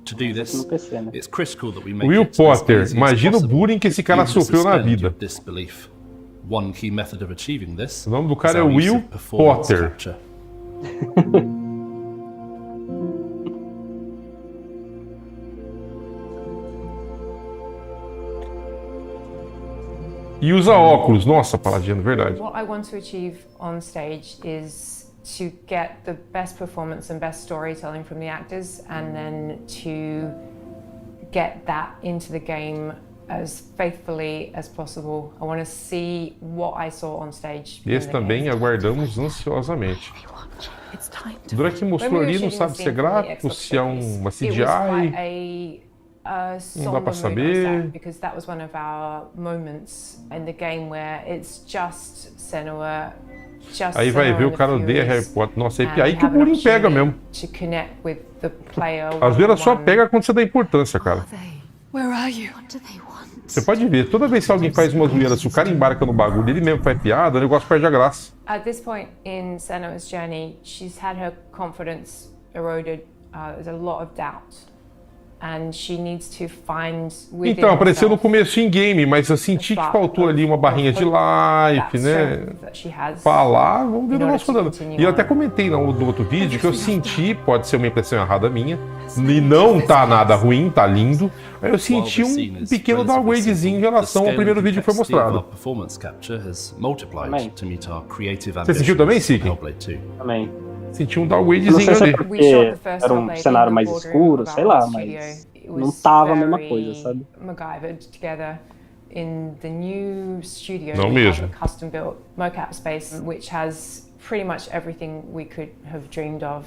To do this, it's critical that we make Will Potter, imagina o bullying que esse cara sofreu na vida. One key method of achieving this. O nome do cara é Will Potter. E usa óculos. Nossa, Paladino, verdade. What I want to achieve on stage is to get the best performance and best storytelling from the actors, and then to get that into the game as faithfully as possible. I want to see what I saw on stage. Esse também aguardamos ansiosamente. Dura que mostrou ali, não sabe se é gráfico, se é uma CGI. Não dá pra saber. Because that was one of our moments in the game where it's just Senua. Aí vai ver o cara odeia Harry Potter. Nossa, aí que o bullying pega mesmo. Às vezes só pega quando você dá importância, cara. Você pode ver, toda vez que alguém faz uma zoeira, se o cara embarca no bagulho, ele mesmo faz piada, o negócio perde a graça. At this point in Senua's journey, she's had her confidence eroded. There's a lot of doubt. And she needs to find então, apareceu no começo em game, mas eu senti que faltou ali uma barrinha de life, né? Falar, vamos ver o negócio rodando. E eu até comentei no outro vídeo que eu senti, pode ser uma impressão errada minha, e não tá nada ruim, tá lindo, mas eu senti um pequeno downgradezinho em relação ao primeiro vídeo que foi mostrado. Você sentiu também, Siken? Também. Senti um downgradezinho ali. Não sei se é porque era um cenário mais escuro, sei lá, mas não tava a mesma coisa, sabe? Não mesmo. Custom built mocap space which has pretty much everything we could have dreamed of.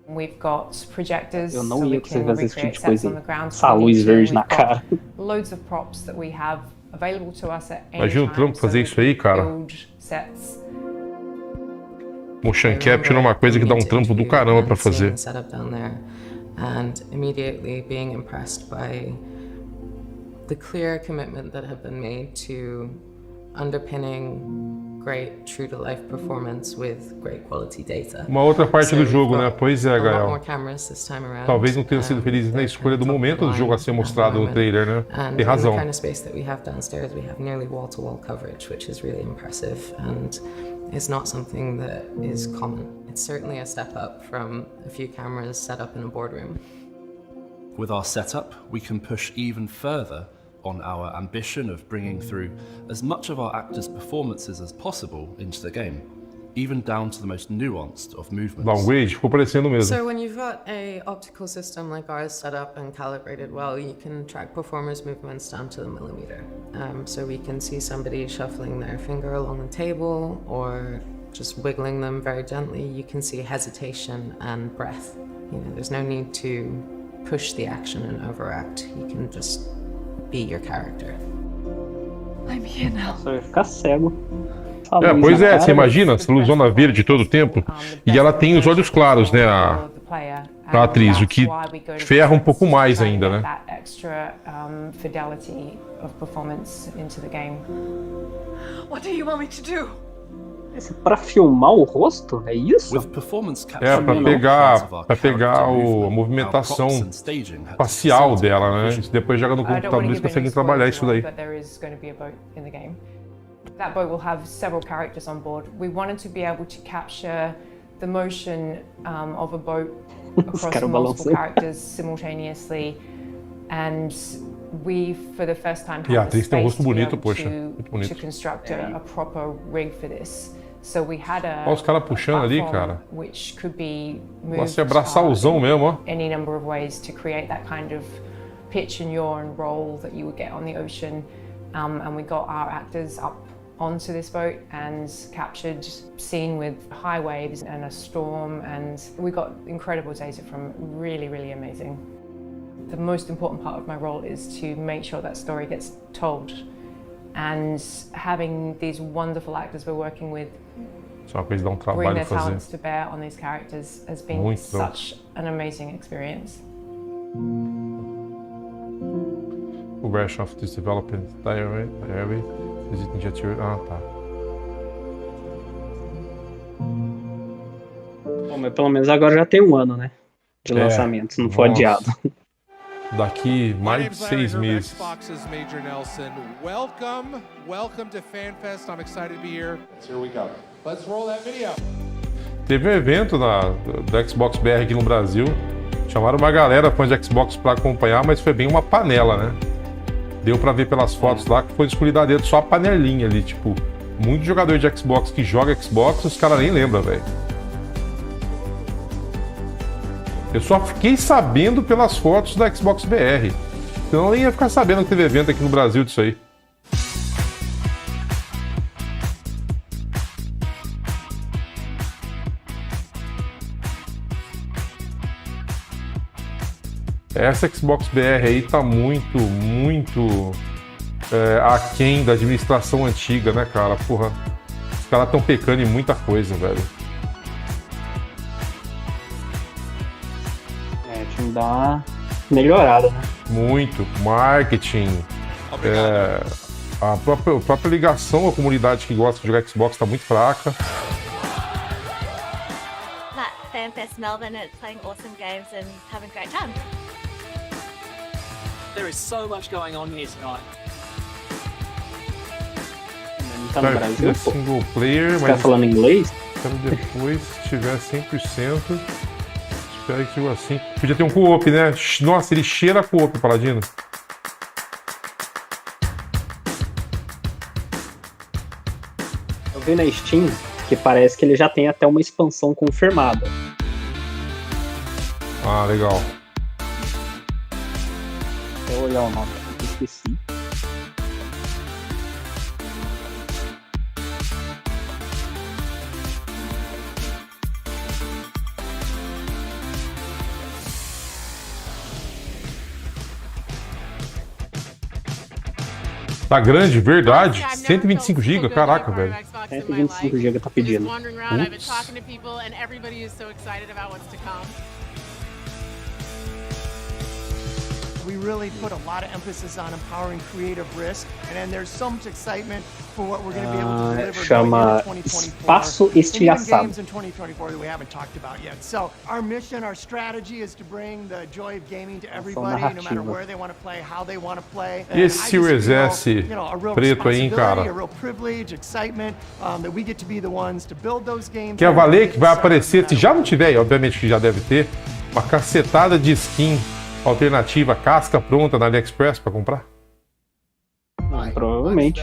We've got projectors. Eu não ia conseguir fazer esse tipo de coisa. Essa luz verde na cara. Loads of props that we have available to us at any time. Imagina o trampo fazer isso aí, cara. Motion capture é uma coisa que dá um trampo do caramba pra fazer. And immediately being impressed by the clear commitment that have been made to underpinning great true-to-life performance with great quality data. Uma outra parte do jogo, né? Pois é, Gael. Talvez não tenham sido felizes na escolha do momento do jogo a ser mostrado no trailer, né? Tem razão. And the kind of space that we have downstairs, we have nearly wall-to-wall coverage, which is really impressive and is not something that is common. It's certainly a step up from a few cameras set up in a boardroom. With our setup, we can push even further on our ambition of bringing through as much of our actors' performances as possible into the game, even down to the most nuanced of movements. Downgrade ficou parecendo mesmo. So when you've got a optical system like ours set up and calibrated well, you can track performers' movements down to the millimeter. So we can see somebody shuffling their finger along the table or just wiggling them very gently. You can see hesitation and breath. You know, there's no need to push the action and overact. You can just be your character. I'm here now. Só ia ficar cego. Pois é, você imagina, essa luzona verde todo o tempo, e ela tem os olhos claros, né, a atriz, o que ferra um pouco mais ainda, né? Fidelity of performance into the game. What do you want me to do? Pra filmar o rosto? É isso? É, pra pegar a movimentação facial dela, né? Depois joga no computador e eles conseguem trabalhar isso daí. That boat will have several characters on board. We wanted to be able to capture the motion of a boat across multiple characters simultaneously, and we, for the first time, had the space to be able to construct a proper rig for this. So we had a Olha os caras puxando ali, cara. Which could be moved Nossa, é abraçalzão mesmo, ó. any number of ways to create that kind of pitch and yaw and roll that you would get on the ocean. And we got our actors up onto this boat and captured scene with high waves and a storm, and we got incredible data from really, really amazing. The most important part of my role is to make sure that story gets told, and having these wonderful actors we're working with Eles dão bring trabalho their fazer. talents to bear on these characters has been such an amazing experience. Progression of this development diary. Ah, tá. Bom, mas pelo menos agora já tem um ano, né? De lançamento, se não for adiado. Daqui mais de 6 meses. Welcome to FanFest. I'm excited to be here. Here we go. Let's roll that video. Teve um evento do Xbox BR aqui no Brasil. Chamaram uma galera fã de Xbox pra acompanhar, mas foi bem uma panela, né? Deu pra ver pelas fotos lá que foi escolhida a dedo só a panelinha ali, tipo, muito jogador de Xbox que joga Xbox, os caras nem lembram, velho. Eu só fiquei sabendo pelas fotos da Xbox BR. Senão eu nem ia ficar sabendo que teve evento aqui no Brasil disso aí. Essa Xbox BR aí tá muito aquém da administração antiga, né, cara? Porra, os caras tão pecando em muita coisa, velho. Tinha que dar uma melhorada, né? Muito. Marketing. A própria ligação à comunidade que gosta de jogar Xbox tá muito fraca. That FanFest Melbourne is playing awesome games and having a great time. There is so much going on here tonight. Tá no Brasil, é single player, mas tá falando inglês? Quero depois, se tiver 100%, espero que chegou assim. Podia ter um co-op, né? Nossa, ele cheira co-op, Paladino. Eu vi na Steam que parece que ele já tem até uma expansão confirmada. Ah, legal. Vou olhar o nome, eu esqueci. Tá grande, verdade. 125 GB, caraca, velho. 125 GB tá pedindo. We really put a lot of emphasis on empowering creative risk, and then there's so much excitement for what we're going to be able to deliver chama going into 2024. Espaço Estilhaçado. Games in 2024 that we haven't talked about yet. So our mission, our strategy is to bring the joy of gaming to everybody, no matter where they want to play, how they want to play. E esse Series S preto aí, hein, cara? A real privilege, excitement that we get to be the ones to build those games. Quer valer que vai aparecer, se já não tiver, obviamente que já deve ter, uma cacetada de skin alternativa, casca pronta na AliExpress para comprar? Provavelmente.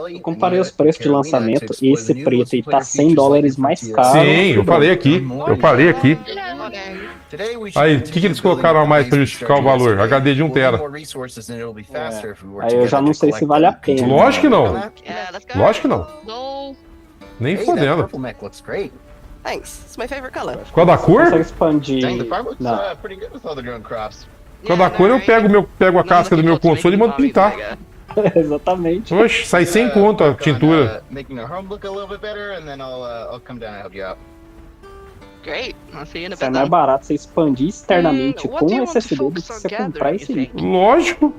Eu comparei os preços de lançamento e esse preto aí tá $100 mais caro. Sim, eu falei aqui. Aí, o que eles colocaram a mais para justificar o valor? HD de 1 tera. Aí eu já não sei se vale a pena. Lógico que não. Lógico que não. Nem fodendo. Thanks. It's my favorite color. Qual da cor? Consegue expandir. Não. Qual da cor eu pego a casca do meu console e mando pintar. Exatamente. Oxe, sai 100 conto a tintura. Great. I'll see you in a Isso é bit. mais barato você expandir externamente com o SSD do que você comprar esse líquido. Lógico.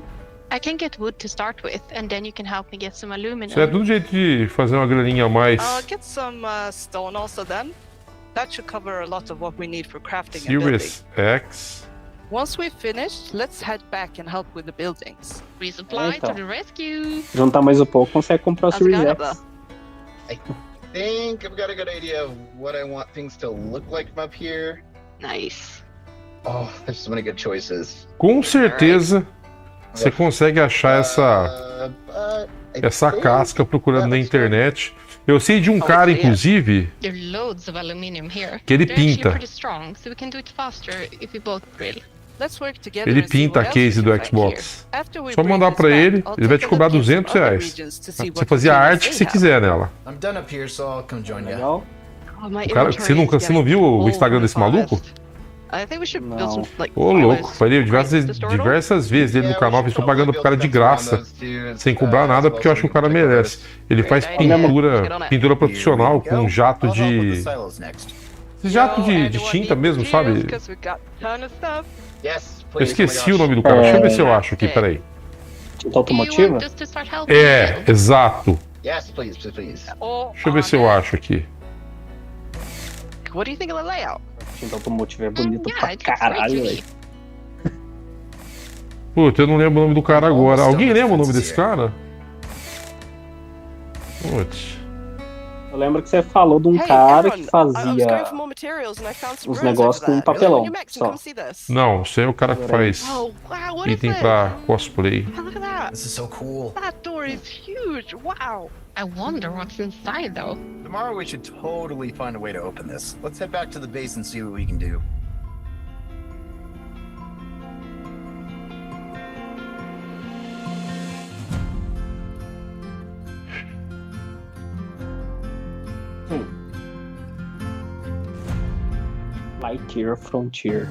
I can get wood to start with, and then you can help me get some aluminum. Isso é tudo jeito de fazer uma graninha a mais. I'll get some stone also then. That should cover a lot of what we need for crafting and building. Series X. Once we've finished, let's head back and help with the buildings. Resupply to the rescue. Juntar mais um pouco, consegue comprar o Series X. I think I've got a good idea of what I want things to look like from up here. Nice. Oh, there's so many good choices. Com certeza você consegue achar essa casca procurando na internet. Eu sei de um cara, inclusive, que ele pinta. Ele pinta a case do Xbox. Só mandar pra ele, ele vai te cobrar R$200. Você fazer a arte que você quiser nela. I'm done up here, so I'll come join you. O cara, você não viu o Instagram desse maluco? Ô, louco, falei diversas vezes ele no canal, fez propaganda pro cara de graça, sem cobrar nada, porque eu acho que o cara merece. Ele faz pintura profissional com jato de... jato de tinta mesmo, sabe? Eu esqueci o nome do cara, deixa eu ver se eu acho aqui, peraí. Tinta automotiva? É, exato. Yes, please, please. Deixa eu ver se eu acho aqui. What do you think of the layout? Tinta automotiva é bonito pra caralho, velho. Puta, eu não lembro o nome do cara agora. Alguém lembra o nome desse cara? Putz. Eu lembro que você falou de um cara que fazia uns negócios com papelão só. Não, você é o cara que faz item pra cosplay. This is so cool. That door is huge. Wow. I wonder what's inside, though. Tomorrow we should totally find a way to open this. Let's head back to the base and see what we can do. Lightyear Frontier.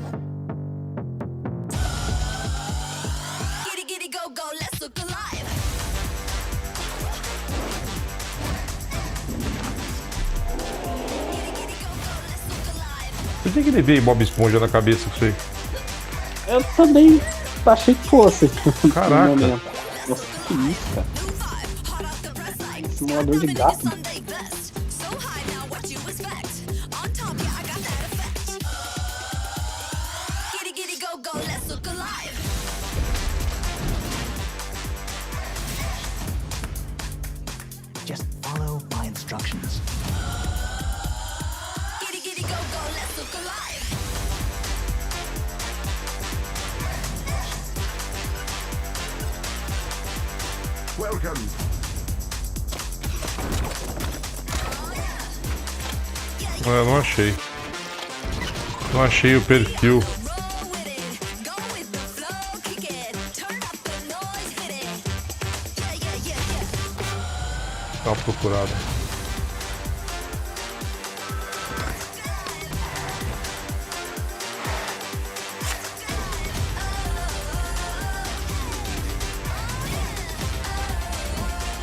Por que ele veio Bob Esponja na cabeça com isso aí? Eu também achei que fosse. Caraca. Nossa, que isso, cara? Simulador de gato. Just follow my instructions. Welcome. Não achei. Não achei o perfil. Dá uma procurada.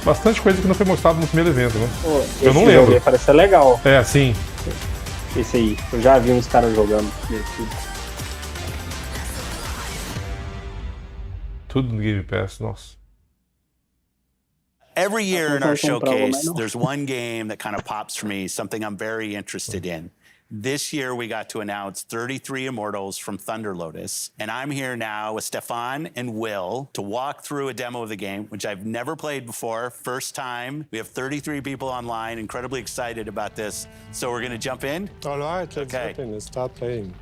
Bastante coisa que não foi mostrado no primeiro evento, né? Pô, eu não lembro. Parece ser legal. É, sim. Esse aí. Eu já vi uns caras jogando. Tudo no Game Pass, nossa. Every year in our showcase, there's one game that kind of pops for me, something I'm very interested in. This year, we got to announce 33 Immortals from Thunder Lotus. And I'm here now with Stefan and Will to walk through a demo of the game, which I've never played before. First time. We have 33 people online, incredibly excited about this. So we're going to jump in? All right, let's jump in and start playing.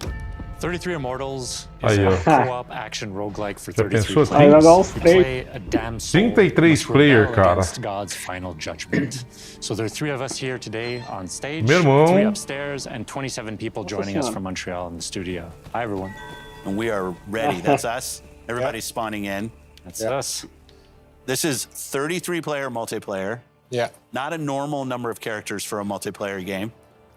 33 Immortals is a co-op action roguelike for 33 players. You play a damn soul 33 player, cara. Against God's final judgment. So there are 3 of us here today on stage, Meu irmão. 3 upstairs, and 27 people joining us from Montreal in the studio. Hi, everyone. And we are ready. That's us. Everybody's spawning in. That's us. This is 33 player multiplayer. Yeah. Not a normal number of characters for a multiplayer game.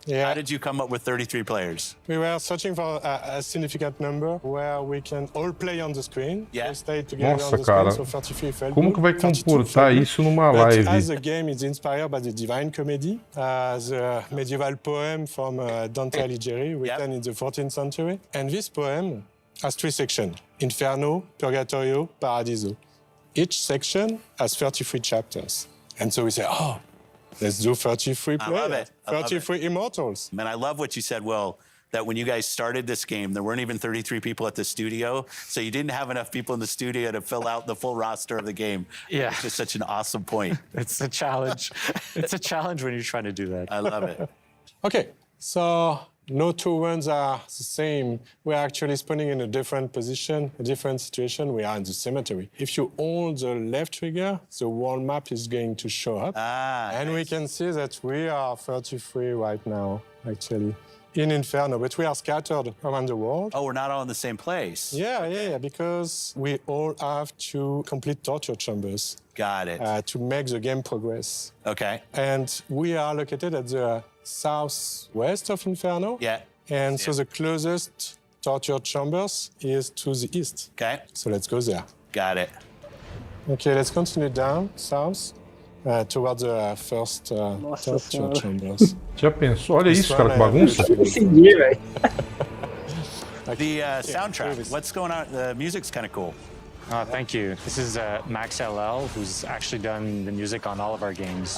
Yeah. How did you come up with 33 players? We were searching for a significant number where we can all play on the screen. Yeah. We stay together Nossa, on the cara. screen, so 33 felt Como good, que vai 32 comportar felt isso good. numa But live? as the game is inspired by the Divine Comedy, the medieval poem from Dante Alighieri, written in the 14th century. And this poem has 3 sections: Inferno, Purgatorio, Paradiso. each section has 33 chapters. And so we say, oh, let's do 33 players. I love it. 33 immortals. Man, I love what you said, Will, that when you guys started this game, there weren't even 33 people at the studio. So you didn't have enough people in the studio to fill out the full roster of the game. Yeah. It's just such an awesome point. It's a challenge. It's a challenge when you're trying to do that. I love it. Okay, so no two runs are the same. We're actually spawning in a different position, a different situation. We are in the cemetery. If you hold the left trigger, the world map is going to show up. And nice. We can see that we are 33 right now, actually, in Inferno, but we are scattered around the world. Oh, we're not all in the same place. Yeah, because we all have to complete torture chambers. Got it. To make the game progress. Okay. And we are located at the southwest of Inferno. Yeah. And so the closest torture chambers is to the east. Okay. So let's go there. Got it. Okay, let's continue down south towards the first torture chambers. Já pensou? Olha isso, cara, que bagunça. Consegui, velho. The soundtrack, what's going on? The music's kind of cool. Thank you. This is Max LL, who's actually done the music on all of our games.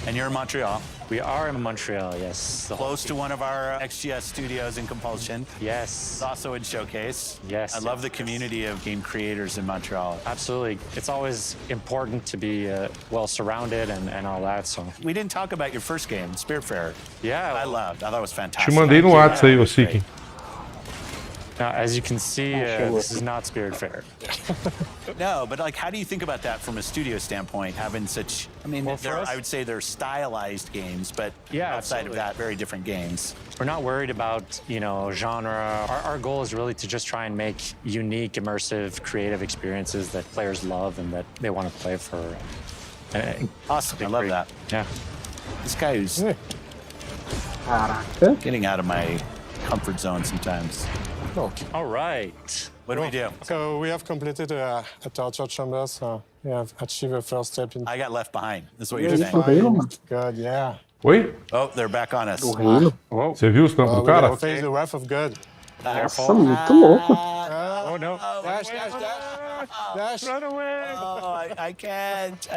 And you're in Montreal? We are in Montreal, yes. Close to one of our XGS studios in Compulsion. Yes. Also in Showcase. Yes. I love the community of game creators in Montreal. Absolutely. It's always important to be well surrounded and all that, so. We didn't talk about your first game, Spiritfarer. Yeah. I thought it was fantastic. Te mandei no WhatsApp aí, ô Siki. Now, as you can see, this is not Spiritfarer. No, but like, how do you think about that from a studio standpoint, having such, I mean, I would say they're stylized games, but outside of that, very different games. We're not worried about, genre. Our goal is really to just try and make unique, immersive, creative experiences that players love and that they want to play for. Awesome, I love that. Yeah. This guy who's getting out of my comfort zone sometimes. Okay. All right. What do we do? So we have completed a torture chamber, so we have achieved a first step. I got left behind. That's what you're saying. Good, yeah. Oi? Oh, they're back on us. Você viu os campos do cara? Face the wrath of God. Nossa, muito louco. Oh, no. Dash. Run away. Oh, I can't.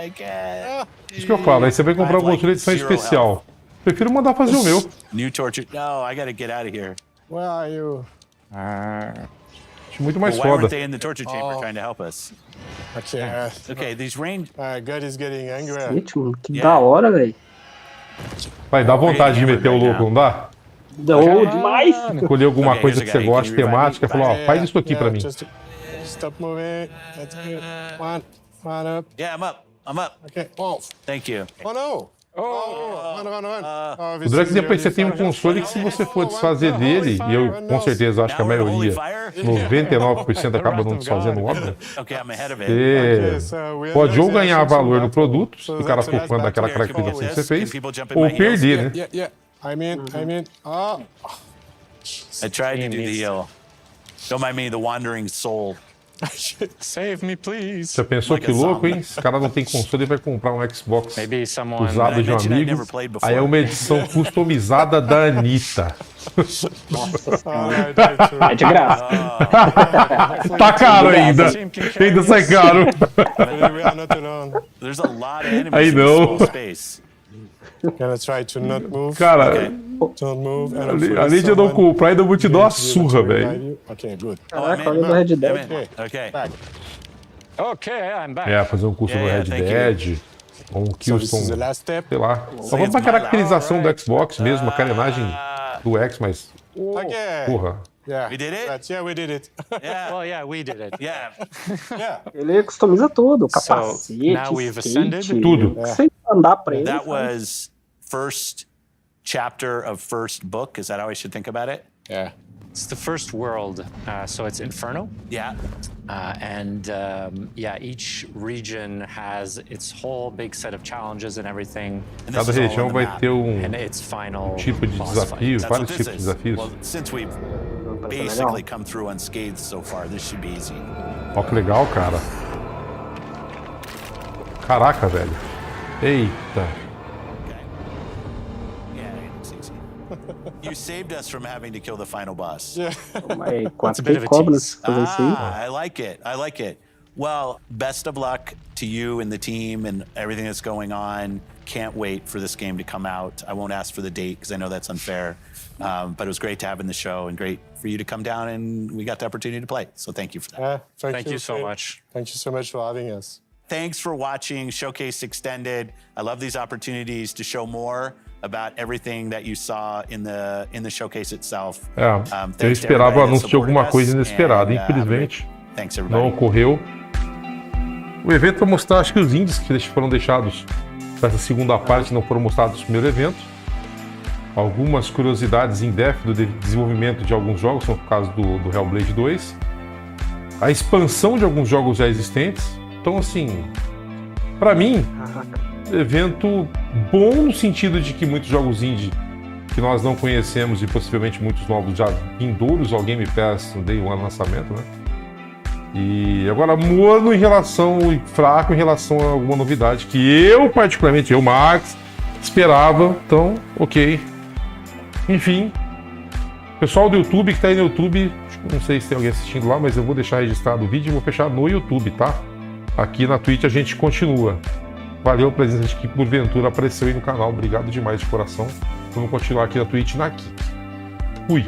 Isso que eu falo, aí você vai comprar alguma edição especial. Prefiro mandar fazer o meu. New torture. No, I gotta get out of here. Where are you? Acho muito mais why foda. weren't they in the torture chamber trying to help us? Okay. Okay, these range. God is getting angry. Gente, mano, que da hora, velho. Vai, dá vontade de meter o louco, não dá? Deu demais. Escolher alguma coisa que você gosta, temática, falar, ó, faz isso aqui pra mim. Stop moving. That's good. One up. Yeah, I'm up. Okay, off. Thank you. Oh, no. O Drake, depois você tem um console que se você for desfazer dele, e eu com certeza acho que a maioria, 99% acaba não desfazendo, óbvio, você pode ou ganhar valor no produto, se o cara for fã daquela caracterização que você fez, ou perder, né? I tried to do the heal. Don't mind me, the wandering soul. Save me, please. Você pensou que louco, hein? Esse cara não tem console e vai comprar um Xbox usado de um amigo. Aí é uma edição customizada da Anitta. É de graça. Tá caro ainda. Ainda sai caro. Aí não. Cara, além de eu não comprar, ainda vou te dar uma surra, velho. Caraca, olha do Red Dead. Okay, I'm back. É, fazer um curso no Red Dead, ou um Killstone, sei lá. Só vamos pra caracterização do Xbox mesmo, a carenagem do X, mas... Porra. We did it? Yeah, we did it. Well, yeah, we did it. Yeah. Ele customiza tudo, capacete, skate, tudo. Sem andar pra ele. That was first chapter of first book. Is that how I should think about it? Yeah. It's the first world, so it's Inferno. Yeah. Each region has its whole big set of challenges and everything. Cada região vai ter tipo de desafio, vários tipos de desafios. Well, since we've basically come through unscathed so far, this should be easy. Ó que legal, cara. Caraca, velho. Eita. Yeah, it's easy. You saved us from having to kill the final boss. Quanto que cobra se fazer isso aí? I like it. I like it. Well, best of luck to you and the team and everything that's going on. Can't wait for this game to come out. I won't ask for the date because I know that's unfair. But it was great to have in the show and great for you to come down and we got the opportunity to play. So thank you for that. Thank you so much. Thank you so much for having us. Thanks for watching Showcase Extended. I love these opportunities to show more about everything that you saw in the showcase itself. Eu esperava o anúncio de alguma coisa inesperada. Infelizmente, não ocorreu. O evento vai mostrar, acho que os indies que foram deixados para essa segunda parte não foram mostrados no primeiro evento. Algumas curiosidades em depth do desenvolvimento de alguns jogos, como o caso do Hellblade 2. A expansão de alguns jogos já existentes. Então, assim, para mim, evento bom no sentido de que muitos jogos indie que nós não conhecemos e possivelmente muitos novos já vindouros ao Game Pass no Day One lançamento, né? E agora morno em relação e fraco em relação a alguma novidade que eu, particularmente, Max, esperava. Então, ok. Enfim, pessoal do YouTube que está aí no YouTube, não sei se tem alguém assistindo lá, mas eu vou deixar registrado o vídeo e vou fechar no YouTube, tá? Aqui na Twitch a gente continua. Valeu a presença de que porventura apareceu aí no canal. Obrigado demais de coração. Vamos continuar aqui na Twitch na Kik. Fui!